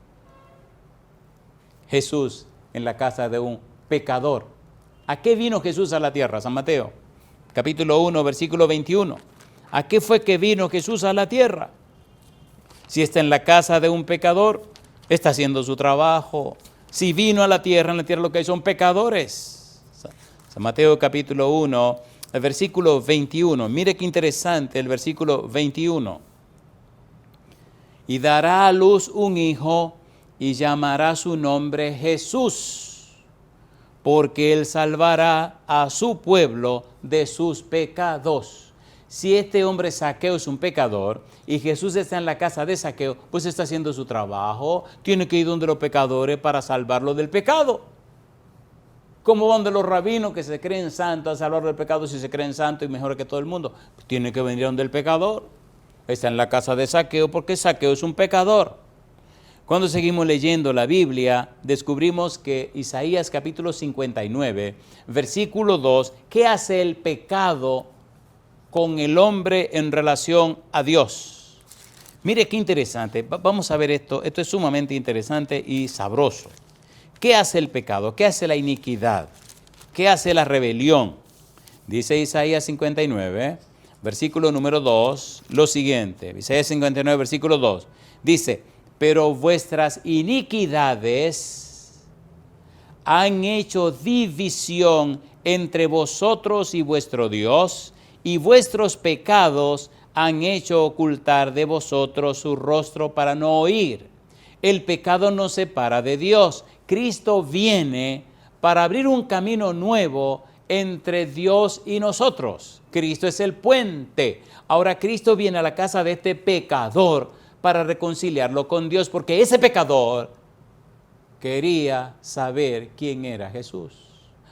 Jesús en la casa de un pecador. ¿A qué vino Jesús a la tierra? San Mateo, capítulo 1, versículo 21. ¿A qué fue que vino Jesús a la tierra? Si está en la casa de un pecador, está haciendo su trabajo. Si vino a la tierra, en la tierra lo que hay son pecadores. San Mateo capítulo 1, el versículo 21. Mire qué interesante el versículo 21. Y dará a luz un hijo y llamará su nombre Jesús, porque él salvará a su pueblo de sus pecados. Si este hombre Zaqueo es un pecador y Jesús está en la casa de Zaqueo, pues está haciendo su trabajo. Tiene que ir donde los pecadores para salvarlo del pecado. ¿Cómo van de los rabinos que se creen santos a salvar del pecado si se creen santos y mejores que todo el mundo? Pues tiene que venir donde el pecador. Está en la casa de Zaqueo porque Zaqueo es un pecador. Cuando seguimos leyendo la Biblia, descubrimos que Isaías capítulo 59, versículo 2, ¿qué hace el pecado con el hombre en relación a Dios? Mire qué interesante. Vamos a ver esto. Esto es sumamente interesante y sabroso. ¿Qué hace el pecado? ¿Qué hace la iniquidad? ¿Qué hace la rebelión? Dice Isaías 59, versículo número 2, lo siguiente. Isaías 59, versículo 2. Dice, pero vuestras iniquidades han hecho división entre vosotros y vuestro Dios, y vuestros pecados han hecho ocultar de vosotros su rostro para no oír. El pecado nos separa de Dios. Cristo viene para abrir un camino nuevo entre Dios y nosotros. Cristo es el puente. Ahora Cristo viene a la casa de este pecador para reconciliarlo con Dios, porque ese pecador quería saber quién era Jesús.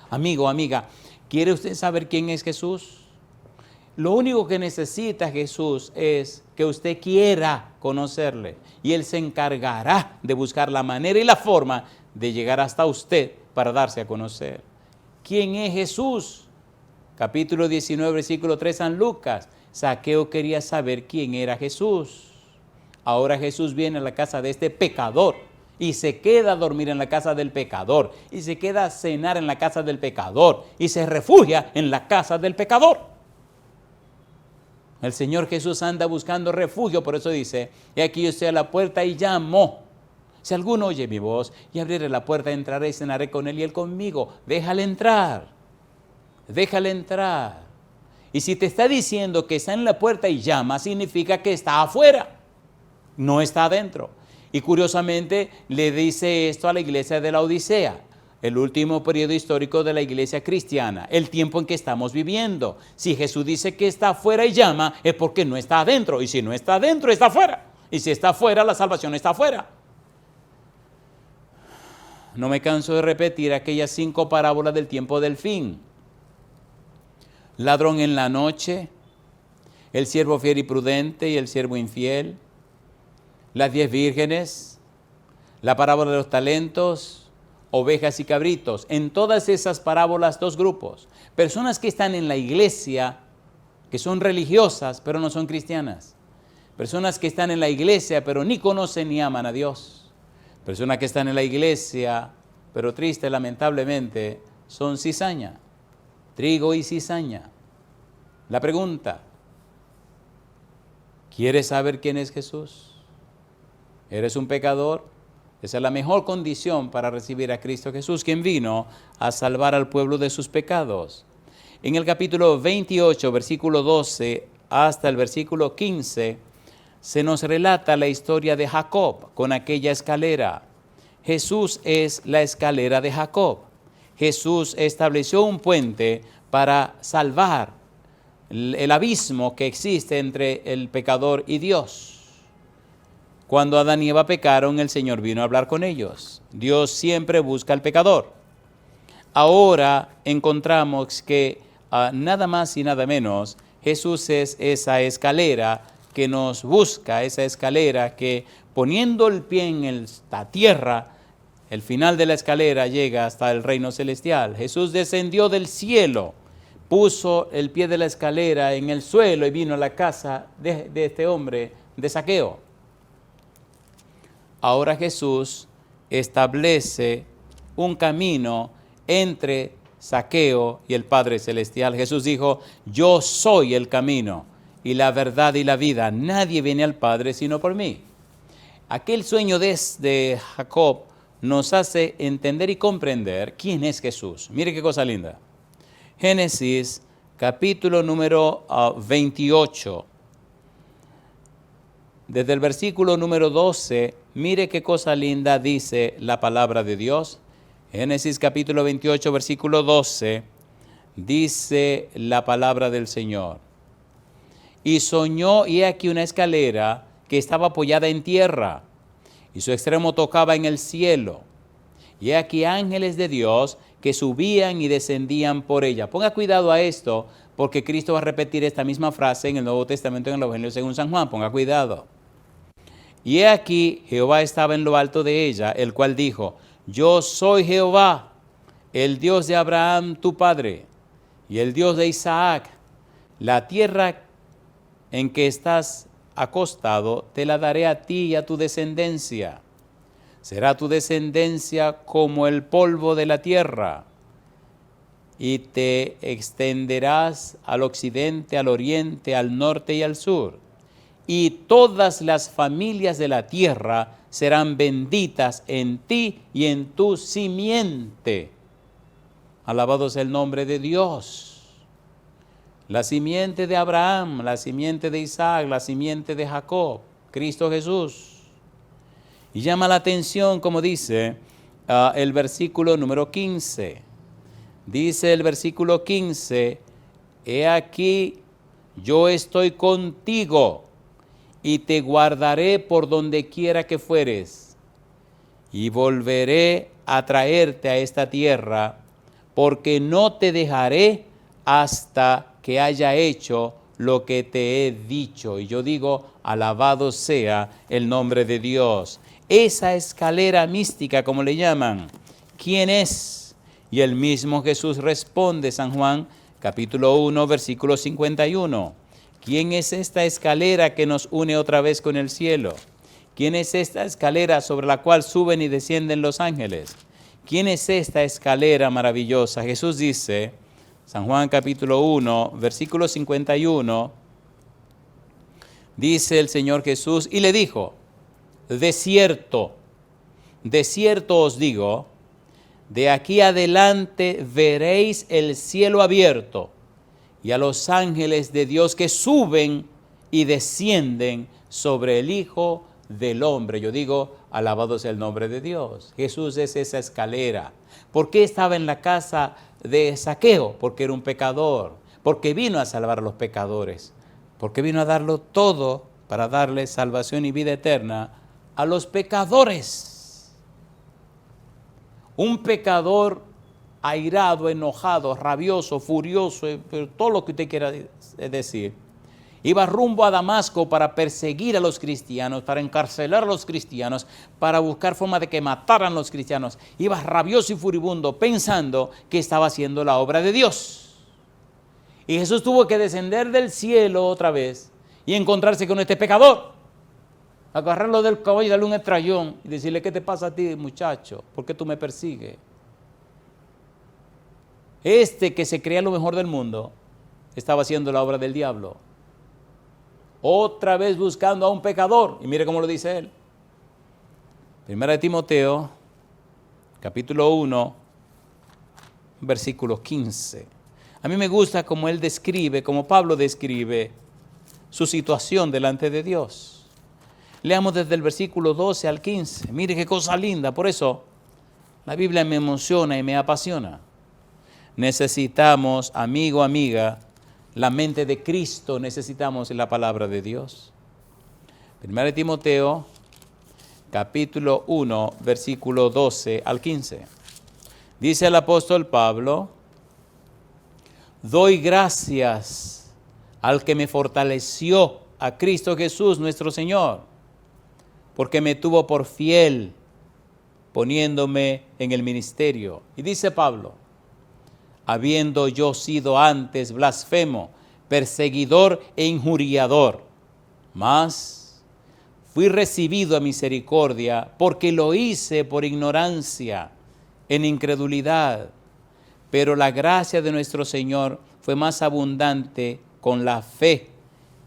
Amigo, amiga, ¿quiere usted saber quién es Jesús? Lo único que necesita Jesús es que usted quiera conocerle, y Él se encargará de buscar la manera y la forma de llegar hasta usted para darse a conocer. ¿Quién es Jesús? Capítulo 19, versículo 3, San Lucas. Zaqueo quería saber quién era Jesús. Ahora Jesús viene a la casa de este pecador y se queda a dormir en la casa del pecador, y se queda a cenar en la casa del pecador, y se refugia en la casa del pecador. El Señor Jesús anda buscando refugio, por eso dice, y aquí yo estoy a la puerta y llamo. Si alguno oye mi voz y abriere la puerta, entraré y cenaré con él y él conmigo. Déjale entrar, déjale entrar. Y si te está diciendo que está en la puerta y llama, significa que está afuera, no está adentro. Y curiosamente le dice esto a la iglesia de la Odisea, el último periodo histórico de la iglesia cristiana, el tiempo en que estamos viviendo. Si Jesús dice que está afuera y llama, es porque no está adentro. Y si no está adentro, está afuera. Y si está afuera, la salvación está afuera. No me canso de repetir aquellas 5 parábolas del tiempo del fin. Ladrón en la noche, el siervo fiel y prudente y el siervo infiel, las 10 vírgenes, la parábola de los talentos, ovejas y cabritos. En todas esas parábolas, 2 grupos. Personas que están en la iglesia, que son religiosas, pero no son cristianas. Personas que están en la iglesia, pero ni conocen ni aman a Dios. Personas que están en la iglesia, pero triste, lamentablemente, son cizaña, trigo y cizaña. La pregunta, ¿quieres saber quién es Jesús? ¿Eres un pecador? Esa es la mejor condición para recibir a Cristo Jesús, quien vino a salvar al pueblo de sus pecados. En el capítulo 28, versículo 12 hasta el versículo 15, se nos relata la historia de Jacob con aquella escalera. Jesús es la escalera de Jacob. Jesús estableció un puente para salvar el abismo que existe entre el pecador y Dios. Cuando Adán y Eva pecaron, el Señor vino a hablar con ellos. Dios siempre busca al pecador. Ahora encontramos que nada más y nada menos, Jesús es esa escalera que nos busca, esa escalera que poniendo el pie en la tierra, el final de la escalera llega hasta el reino celestial. Jesús descendió del cielo, puso el pie de la escalera en el suelo y vino a la casa de este hombre, de Zaqueo. Ahora Jesús establece un camino entre Zaqueo y el Padre Celestial. Jesús dijo, yo soy el camino y la verdad y la vida. Nadie viene al Padre sino por mí. Aquel sueño de Jacob nos hace entender y comprender quién es Jesús. Mire qué cosa linda. Génesis, capítulo número 28. Desde el versículo número 12, mire qué cosa linda dice la palabra de Dios. Génesis capítulo 28, versículo 12, dice la palabra del Señor. Y soñó, y he aquí una escalera que estaba apoyada en tierra, y su extremo tocaba en el cielo. Y he aquí ángeles de Dios que subían y descendían por ella. Ponga cuidado a esto, porque Cristo va a repetir esta misma frase en el Nuevo Testamento, en el Evangelio según San Juan. Ponga cuidado. Y he aquí Jehová estaba en lo alto de ella, el cual dijo, yo soy Jehová, el Dios de Abraham tu padre, y el Dios de Isaac. La tierra en que estás acostado te la daré a ti y a tu descendencia. Será tu descendencia como el polvo de la tierra, y te extenderás al occidente, al oriente, al norte y al sur. Y todas las familias de la tierra serán benditas en ti y en tu simiente. Alabado sea el nombre de Dios. La simiente de Abraham, la simiente de Isaac, la simiente de Jacob, Cristo Jesús. Y llama la atención, como dice el versículo número 15. Dice el versículo 15, he aquí, yo estoy contigo y te guardaré por donde quiera que fueres, y volveré a traerte a esta tierra, porque no te dejaré hasta que haya hecho lo que te he dicho. Y yo digo, alabado sea el nombre de Dios. Esa escalera mística, como le llaman, ¿quién es? Y el mismo Jesús responde, San Juan, capítulo 1, versículo 51. ¿Quién es esta escalera que nos une otra vez con el cielo? ¿Quién es esta escalera sobre la cual suben y descienden los ángeles? ¿Quién es esta escalera maravillosa? Jesús dice, San Juan capítulo 1, versículo 51, dice el Señor Jesús, y le dijo, de cierto os digo, de aquí adelante veréis el cielo abierto y a los ángeles de Dios que suben y descienden sobre el Hijo del Hombre. Yo digo, alabado sea el nombre de Dios. Jesús es esa escalera. ¿Por qué estaba en la casa de Zaqueo? Porque era un pecador. Porque vino a salvar a los pecadores. Porque vino a darlo todo para darle salvación y vida eterna a los pecadores. Un pecador airado, enojado, rabioso, furioso, todo lo que usted quiera decir, iba rumbo a Damasco para perseguir a los cristianos, para encarcelar a los cristianos, para buscar forma de que mataran a los cristianos. Iba rabioso y furibundo pensando que estaba haciendo la obra de Dios. Y Jesús tuvo que descender del cielo otra vez y encontrarse con este pecador, agarrarlo del caballo y darle un estrellón y decirle, ¿qué te pasa a ti, muchacho? ¿Por qué tú me persigues? Este que se creía lo mejor del mundo estaba haciendo la obra del diablo. Otra vez buscando a un pecador. Y mire cómo lo dice él. Primera de Timoteo, capítulo 1, versículo 15. A mí me gusta cómo él describe, como Pablo describe su situación delante de Dios. Leamos desde el versículo 12 al 15. Mire qué cosa linda. Por eso la Biblia me emociona y me apasiona. Necesitamos, amigo, amiga, la mente de Cristo, necesitamos la palabra de Dios. 1 Timoteo, capítulo 1, versículo 12 al 15. Dice el apóstol Pablo: doy gracias al que me fortaleció, a Cristo Jesús nuestro Señor, porque me tuvo por fiel, poniéndome en el ministerio. Y dice Pablo: habiendo yo sido antes blasfemo, perseguidor e injuriador, mas fui recibido a misericordia, porque lo hice por ignorancia, en incredulidad. Pero la gracia de nuestro Señor fue más abundante con la fe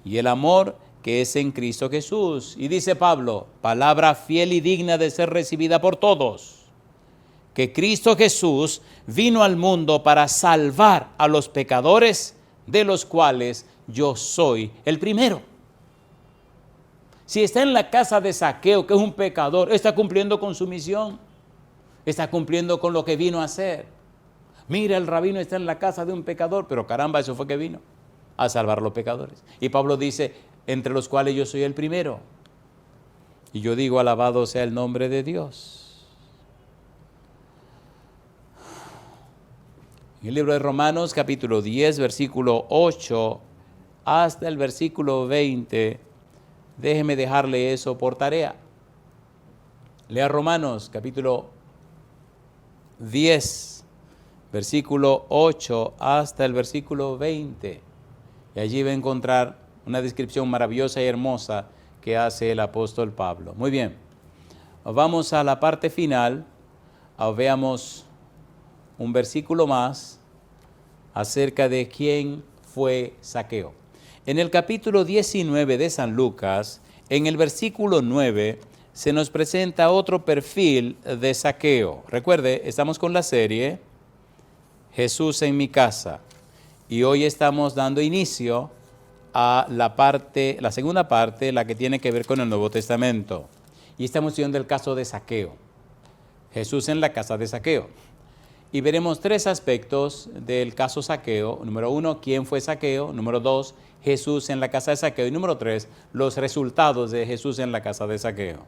y el amor que es en Cristo Jesús. Y dice Pablo, palabra fiel y digna de ser recibida por todos, que Cristo Jesús vino al mundo para salvar a los pecadores, de los cuales yo soy el primero. Si está en la casa de Zaqueo, que es un pecador, está cumpliendo con su misión, está cumpliendo con lo que vino a hacer. Mira, el rabino está en la casa de un pecador, pero caramba, eso fue que vino, a salvar a los pecadores. Y Pablo dice, entre los cuales yo soy el primero. Y yo digo, alabado sea el nombre de Dios. En el libro de Romanos, capítulo 10, versículo 8, hasta el versículo 20, déjeme dejarle eso por tarea. Lea Romanos, capítulo 10, versículo 8, hasta el versículo 20. Y allí va a encontrar una descripción maravillosa y hermosa que hace el apóstol Pablo. Muy bien, vamos a la parte final. Veamos un versículo más acerca de quién fue Zaqueo. En el capítulo 19 de San Lucas, en el versículo 9, se nos presenta otro perfil de Zaqueo. Recuerde, estamos con la serie Jesús en mi casa, y hoy estamos dando inicio a la segunda parte, la que tiene que ver con el Nuevo Testamento. Y estamos viendo el caso de Zaqueo. Jesús en la casa de Zaqueo. Y veremos tres aspectos del caso Zaqueo. Número 1, ¿quién fue Zaqueo? Número 2, Jesús en la casa de Zaqueo. Y número 3, los resultados de Jesús en la casa de Zaqueo.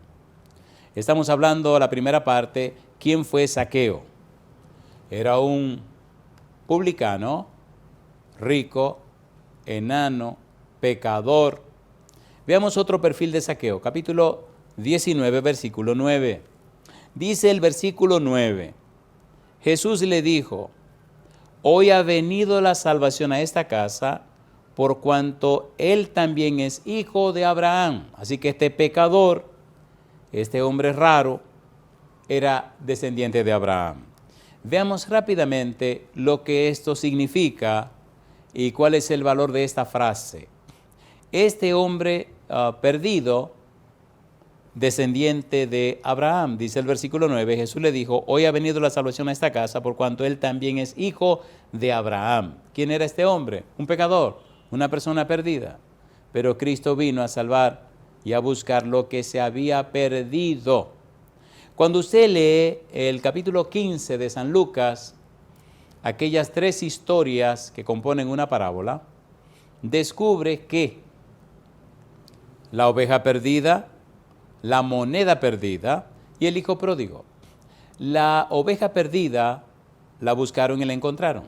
Estamos hablando, la primera parte, ¿quién fue Zaqueo? Era un publicano, rico, enano, pecador. Veamos otro perfil de Zaqueo, capítulo 19, versículo 9. Dice el versículo 9, Jesús le dijo, hoy ha venido la salvación a esta casa, por cuanto él también es hijo de Abraham. Así que este pecador, este hombre raro, era descendiente de Abraham. Veamos rápidamente lo que esto significa y cuál es el valor de esta frase. Este hombre perdido, descendiente de Abraham, dice el versículo 9, Jesús le dijo, hoy ha venido la salvación a esta casa, por cuanto él también es hijo de Abraham. ¿Quién era este hombre? Un pecador, una persona perdida. Pero Cristo vino a salvar y a buscar lo que se había perdido. Cuando usted lee el capítulo 15 de San Lucas, aquellas tres historias que componen una parábola, descubre que la oveja perdida, la moneda perdida y el hijo pródigo. La oveja perdida la buscaron y la encontraron.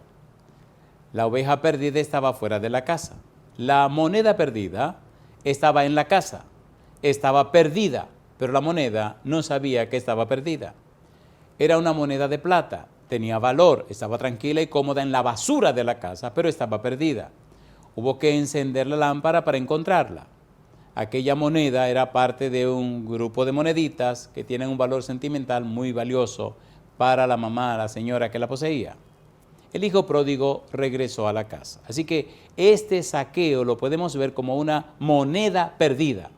La oveja perdida estaba fuera de la casa. La moneda perdida estaba en la casa. Estaba perdida, pero la moneda no sabía que estaba perdida. Era una moneda de plata, tenía valor, estaba tranquila y cómoda en la basura de la casa, pero estaba perdida. Hubo que encender la lámpara para encontrarla. Aquella moneda era parte de un grupo de moneditas que tienen un valor sentimental muy valioso para la mamá, la señora que la poseía. El hijo pródigo regresó a la casa. Así que este Zaqueo lo podemos ver como una moneda perdida.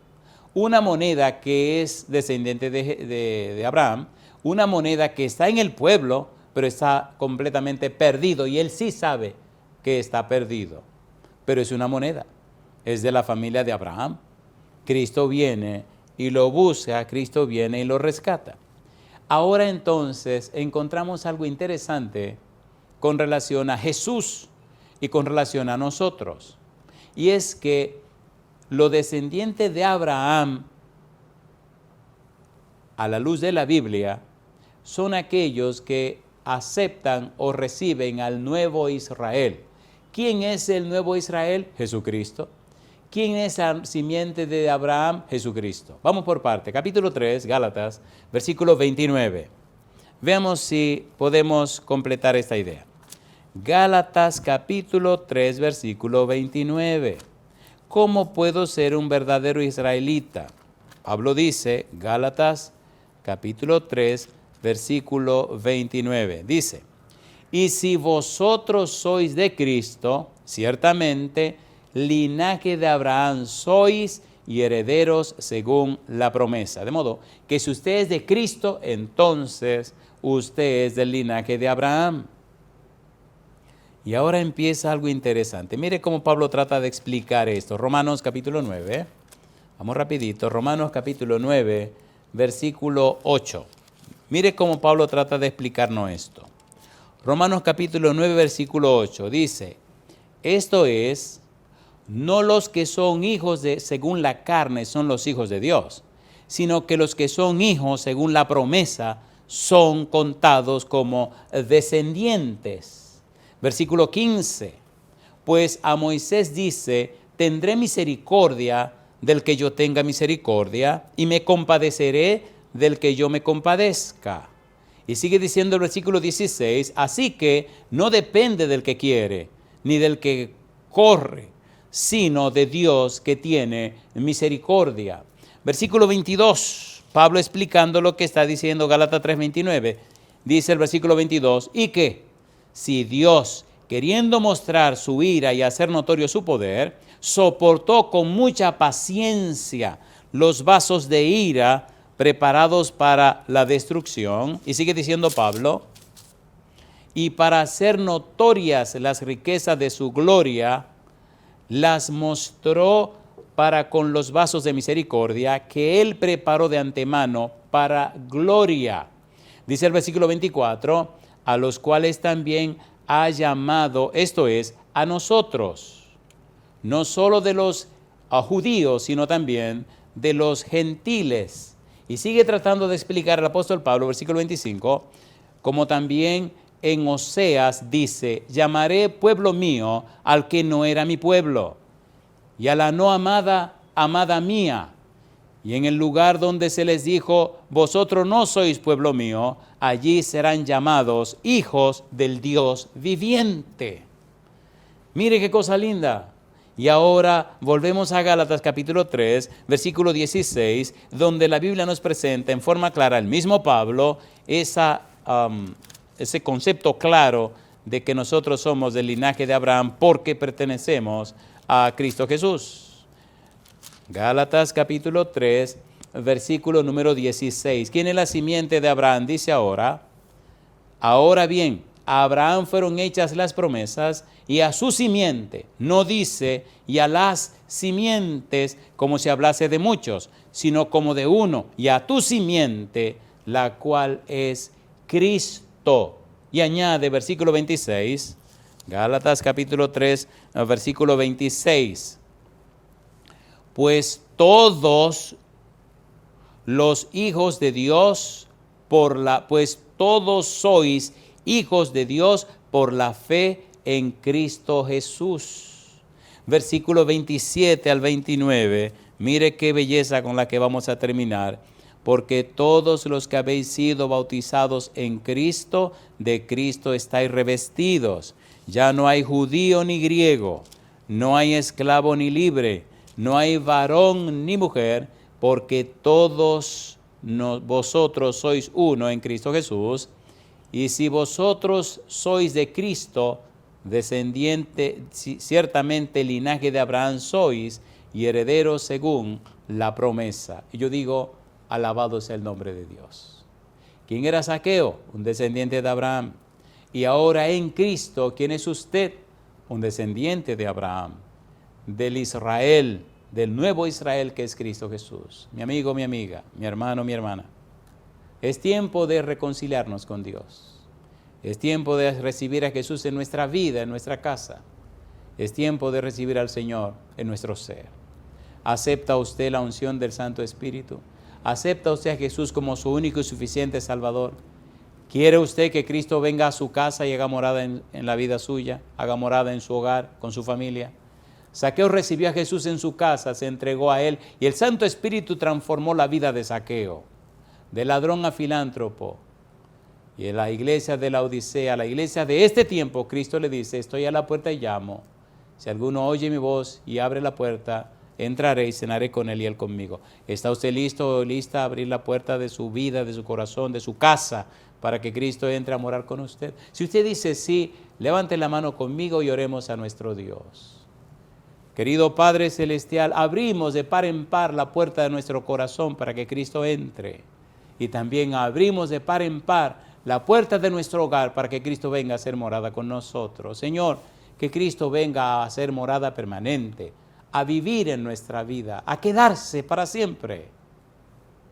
Una moneda que es descendiente de Abraham, una moneda que está en el pueblo, pero está completamente perdido y él sí sabe que está perdido. Pero es una moneda, es de la familia de Abraham. Cristo viene y lo busca, Cristo viene y lo rescata. Ahora entonces encontramos algo interesante con relación a Jesús y con relación a nosotros. Y es que los descendientes de Abraham, a la luz de la Biblia, son aquellos que aceptan o reciben al nuevo Israel. ¿Quién es el nuevo Israel? Jesucristo. ¿Quién es la simiente de Abraham? Jesucristo. Vamos por parte. Capítulo 3, Gálatas, versículo 29. Veamos si podemos completar esta idea. Gálatas capítulo 3, versículo 29. ¿Cómo puedo ser un verdadero israelita? Pablo dice, Gálatas capítulo 3, versículo 29. Dice, y si vosotros sois de Cristo, ciertamente linaje de Abraham sois y herederos según la promesa. De modo que si usted es de Cristo, entonces usted es del linaje de Abraham. Y ahora empieza algo interesante. Mire cómo Pablo trata de explicar esto. Romanos capítulo 9. Vamos rapidito. Romanos capítulo 9, versículo 8. Mire cómo Pablo trata de explicarnos esto. Romanos capítulo 9, versículo 8. Dice, esto es, no los que son hijos según la carne son los hijos de Dios, sino que los que son hijos según la promesa son contados como descendientes. Versículo 15, pues a Moisés dice, tendré misericordia del que yo tenga misericordia y me compadeceré del que yo me compadezca. Y sigue diciendo el versículo 16, así que no depende del que quiere, ni del que corre, sino de Dios que tiene misericordia. Versículo 22, Pablo explicando lo que está diciendo Gálatas 3:29, dice el versículo 22, y que si Dios, queriendo mostrar su ira y hacer notorio su poder, soportó con mucha paciencia los vasos de ira preparados para la destrucción, y sigue diciendo Pablo, y para hacer notorias las riquezas de su gloria, las mostró para con los vasos de misericordia que él preparó de antemano para gloria. Dice el versículo 24, a los cuales también ha llamado, esto es, a nosotros, no solo de los judíos, sino también de los gentiles. Y sigue tratando de explicar el apóstol Pablo, versículo 25, como también en Oseas dice, llamaré pueblo mío al que no era mi pueblo, y a la no amada, amada mía. Y en el lugar donde se les dijo, vosotros no sois pueblo mío, allí serán llamados hijos del Dios viviente. Mire qué cosa linda. Y ahora volvemos a Gálatas capítulo 3, versículo 16, donde la Biblia nos presenta en forma clara, el mismo Pablo, ese concepto claro de que nosotros somos del linaje de Abraham porque pertenecemos a Cristo Jesús. Gálatas capítulo 3, versículo número 16. ¿Quién es la simiente de Abraham? Dice ahora bien, a Abraham fueron hechas las promesas y a su simiente, no dice, y a las simientes como si hablase de muchos, sino como de uno, y a tu simiente, la cual es Cristo. Y añade versículo 26, Gálatas capítulo 3, versículo 26. Pues todos los hijos de Dios, pues todos sois hijos de Dios por la fe en Cristo Jesús. Versículo 27 al 29, mire qué belleza con la que vamos a terminar. Porque todos los que habéis sido bautizados en Cristo, de Cristo estáis revestidos. Ya no hay judío ni griego, no hay esclavo ni libre, no hay varón ni mujer, porque todos vosotros sois uno en Cristo Jesús. Y si vosotros sois de Cristo, descendiente, ciertamente linaje de Abraham sois, y herederos según la promesa. Y yo digo, alabado sea el nombre de Dios. ¿Quién era Zaqueo? Un descendiente de Abraham. Y ahora en Cristo, ¿quién es usted? Un descendiente de Abraham, del Israel del nuevo Israel que es Cristo Jesús. Mi amigo, mi amiga, mi hermano, mi hermana. Es tiempo de reconciliarnos con Dios. Es tiempo de recibir a Jesús en nuestra vida, en nuestra casa. Es tiempo de recibir al Señor en nuestro ser. ¿Acepta usted la unción del Santo Espíritu? ¿Acepta usted a Jesús como su único y suficiente Salvador? ¿Quiere usted que Cristo venga a su casa y haga morada en la vida suya? Haga morada en su hogar, con su familia. Zaqueo recibió a Jesús en su casa, se entregó a Él y el Santo Espíritu transformó la vida de Zaqueo, de ladrón a filántropo. Y en la iglesia de la Odisea, la iglesia de este tiempo, Cristo le dice, estoy a la puerta y llamo. Si alguno oye mi voz y abre la puerta, entraré y cenaré con él y él conmigo. ¿Está usted listo o lista a abrir la puerta de su vida, de su corazón, de su casa, para que Cristo entre a morar con usted? Si usted dice sí, levante la mano conmigo y oremos a nuestro Dios. Querido Padre Celestial, abrimos de par en par la puerta de nuestro corazón para que Cristo entre. Y también abrimos de par en par la puerta de nuestro hogar para que Cristo venga a hacer morada con nosotros. Señor, que Cristo venga a hacer morada permanente, a vivir en nuestra vida, a quedarse para siempre.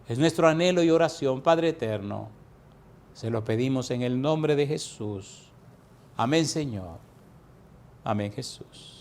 Es nuestro anhelo y oración, Padre eterno. Se lo pedimos en el nombre de Jesús. Amén, Señor. Amén, Jesús.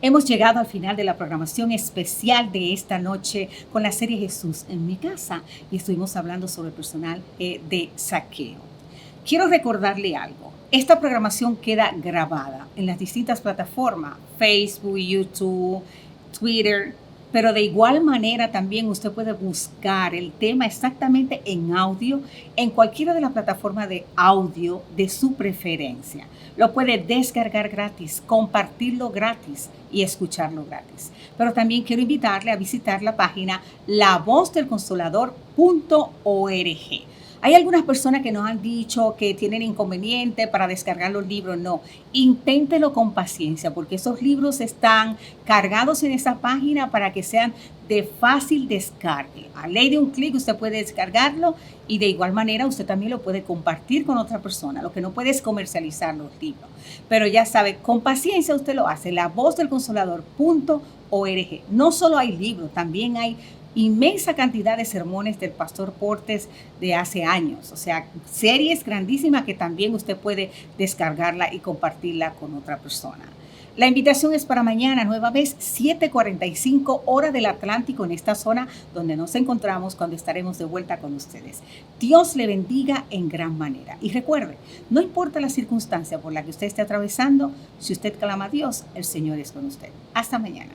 Hemos llegado al final de la programación especial de esta noche con la serie Jesús en mi casa y estuvimos hablando sobre el personal de Zaqueo. Quiero recordarle algo. Esta programación queda grabada en las distintas plataformas, Facebook, YouTube, Twitter, pero de igual manera también usted puede buscar el tema exactamente en audio en cualquiera de las plataformas de audio de su preferencia. Lo puede descargar gratis, compartirlo gratis y escucharlo gratis. Pero también quiero invitarle a visitar la página lavozdelconsolador.org. Hay algunas personas que nos han dicho que tienen inconveniente para descargar los libros. No, inténtelo con paciencia porque esos libros están cargados en esa página para que sean de fácil descargue. A ley de un clic usted puede descargarlo y de igual manera usted también lo puede compartir con otra persona. Lo que no puede es comercializar los libros. Pero ya sabe, con paciencia usted lo hace. lavozdelconsolador.org. No solo hay libros, también hay inmensa cantidad de sermones del pastor Portes de hace años, o sea, series grandísimas que también usted puede descargarla y compartirla con otra persona. La invitación es para mañana, nueva vez, 7:45 hora del Atlántico, en esta zona donde nos encontramos cuando estaremos de vuelta con ustedes. Dios le bendiga en gran manera. Y recuerde, no importa la circunstancia por la que usted esté atravesando, si usted clama a Dios, el Señor es con usted. Hasta mañana.